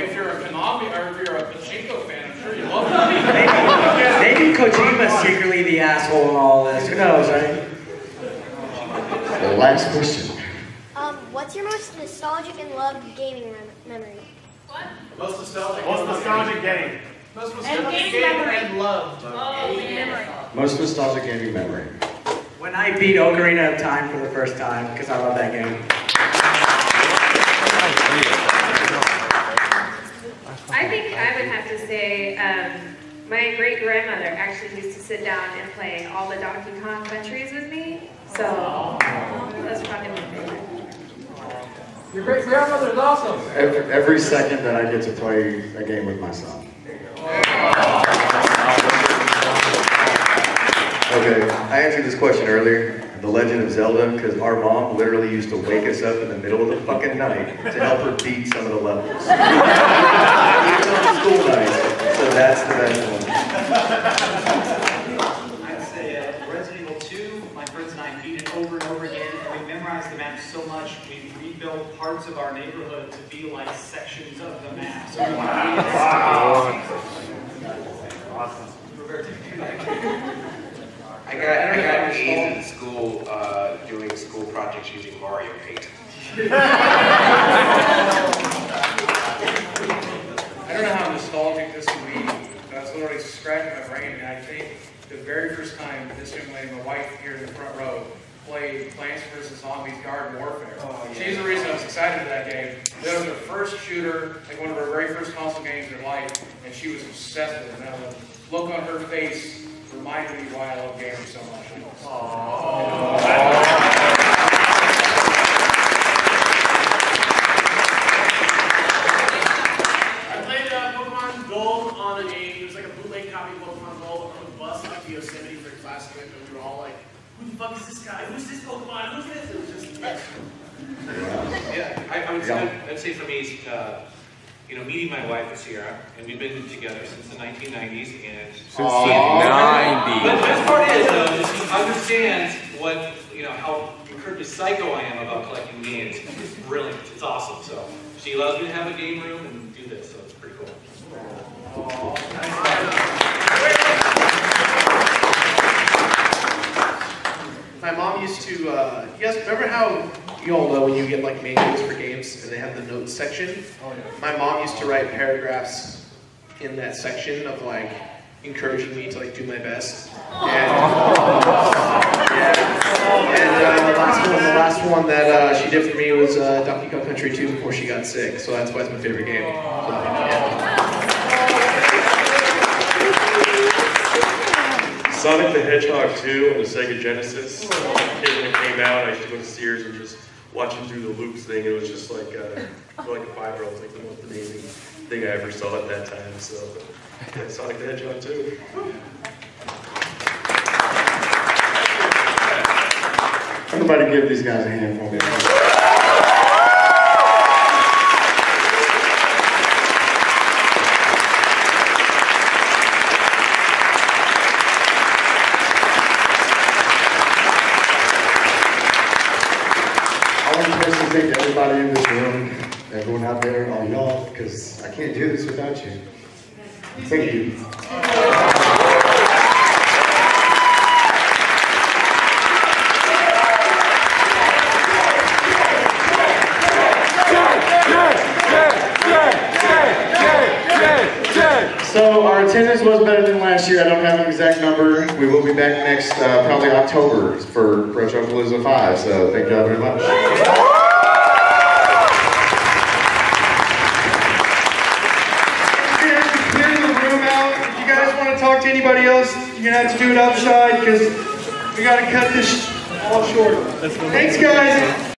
If you're a Konami or if you're a Pachinko fan, I'm sure you love it. Maybe Kojima's secretly the asshole in all this. Who knows, right? The last question. What's your most nostalgic and loved gaming memory? Most nostalgic. Most nostalgic game. Most And nostalgic game game memory. and loved. Oh, memory. Most nostalgic gaming memory. When I beat Ocarina of Time for the first time, because I love that game. I think I would have to say my great-grandmother actually used to sit down and play all the Donkey Kong countries with me. So that's probably my favorite. Your great-grandmother is awesome. Every second that I get to play a game with my son. Okay, I answered this question earlier. The Legend of Zelda, because our mom literally used to wake us up in the middle of the fucking night to help her beat some of the levels. Even on school nights, so that's the best one. I'd say Resident Evil 2, my friends and I beat it over and over again, and we memorized the map so much, we rebuilt parts of our neighborhood to be like sections of the map. So we I got A's in school doing school projects using Mario Paint. I don't know how nostalgic this would be. I was literally scratching my brain, and I think the very first time this young lady, my wife here in the front row, played Plants vs. Zombies Garden Warfare. She's the reason I was excited for that game. That was her first shooter, like one of her very first console games in her life, and she was obsessed with it. Now, the look on her face reminded me why I love gaming so much. I played Pokemon Gold on a game. It was like a bootleg copy of Pokemon Gold on the bus up to Yosemite for class trip, and we were all like, "Who the fuck is this guy? Who's this Pokemon? Who's this?" It was just. Yeah, I'd say for me, you know, meeting my wife is here, and we've been together since the 1990s, and Since the 90s. But the best part is, though, is she understands what, you know, how incredibly psycho I am about collecting games. It's brilliant. It's awesome. So she allows me to have a game room and do this, so it's pretty cool. My mom used to, you guys remember how you all know when you get like manuals for games and they have the notes section? My mom used to write paragraphs in that section of like encouraging me to like do my best. The last one that she did for me was Donkey Kong Country 2 before she got sick, so that's why it's my favorite game. So, yeah. Sonic the Hedgehog 2 on the Sega Genesis. When it came out, I used to go to Sears and just watch him do the loops thing. It was just like, for like a 5-year-old, like the most amazing thing I ever saw at that time. So, yeah, Sonic the Hedgehog 2. Everybody give these guys a hand for me. I want to personally thank everybody in this room, everyone out there, all y'all, because I can't do this without you. Thank you. So our attendance was better than last year. I don't have an exact number. We will be back next, probably October for Retropalooza 5. So thank you all very much. Clear the room out. If you guys want to talk to anybody else, you're gonna have to do it outside because we gotta cut this all short. Thanks, guys.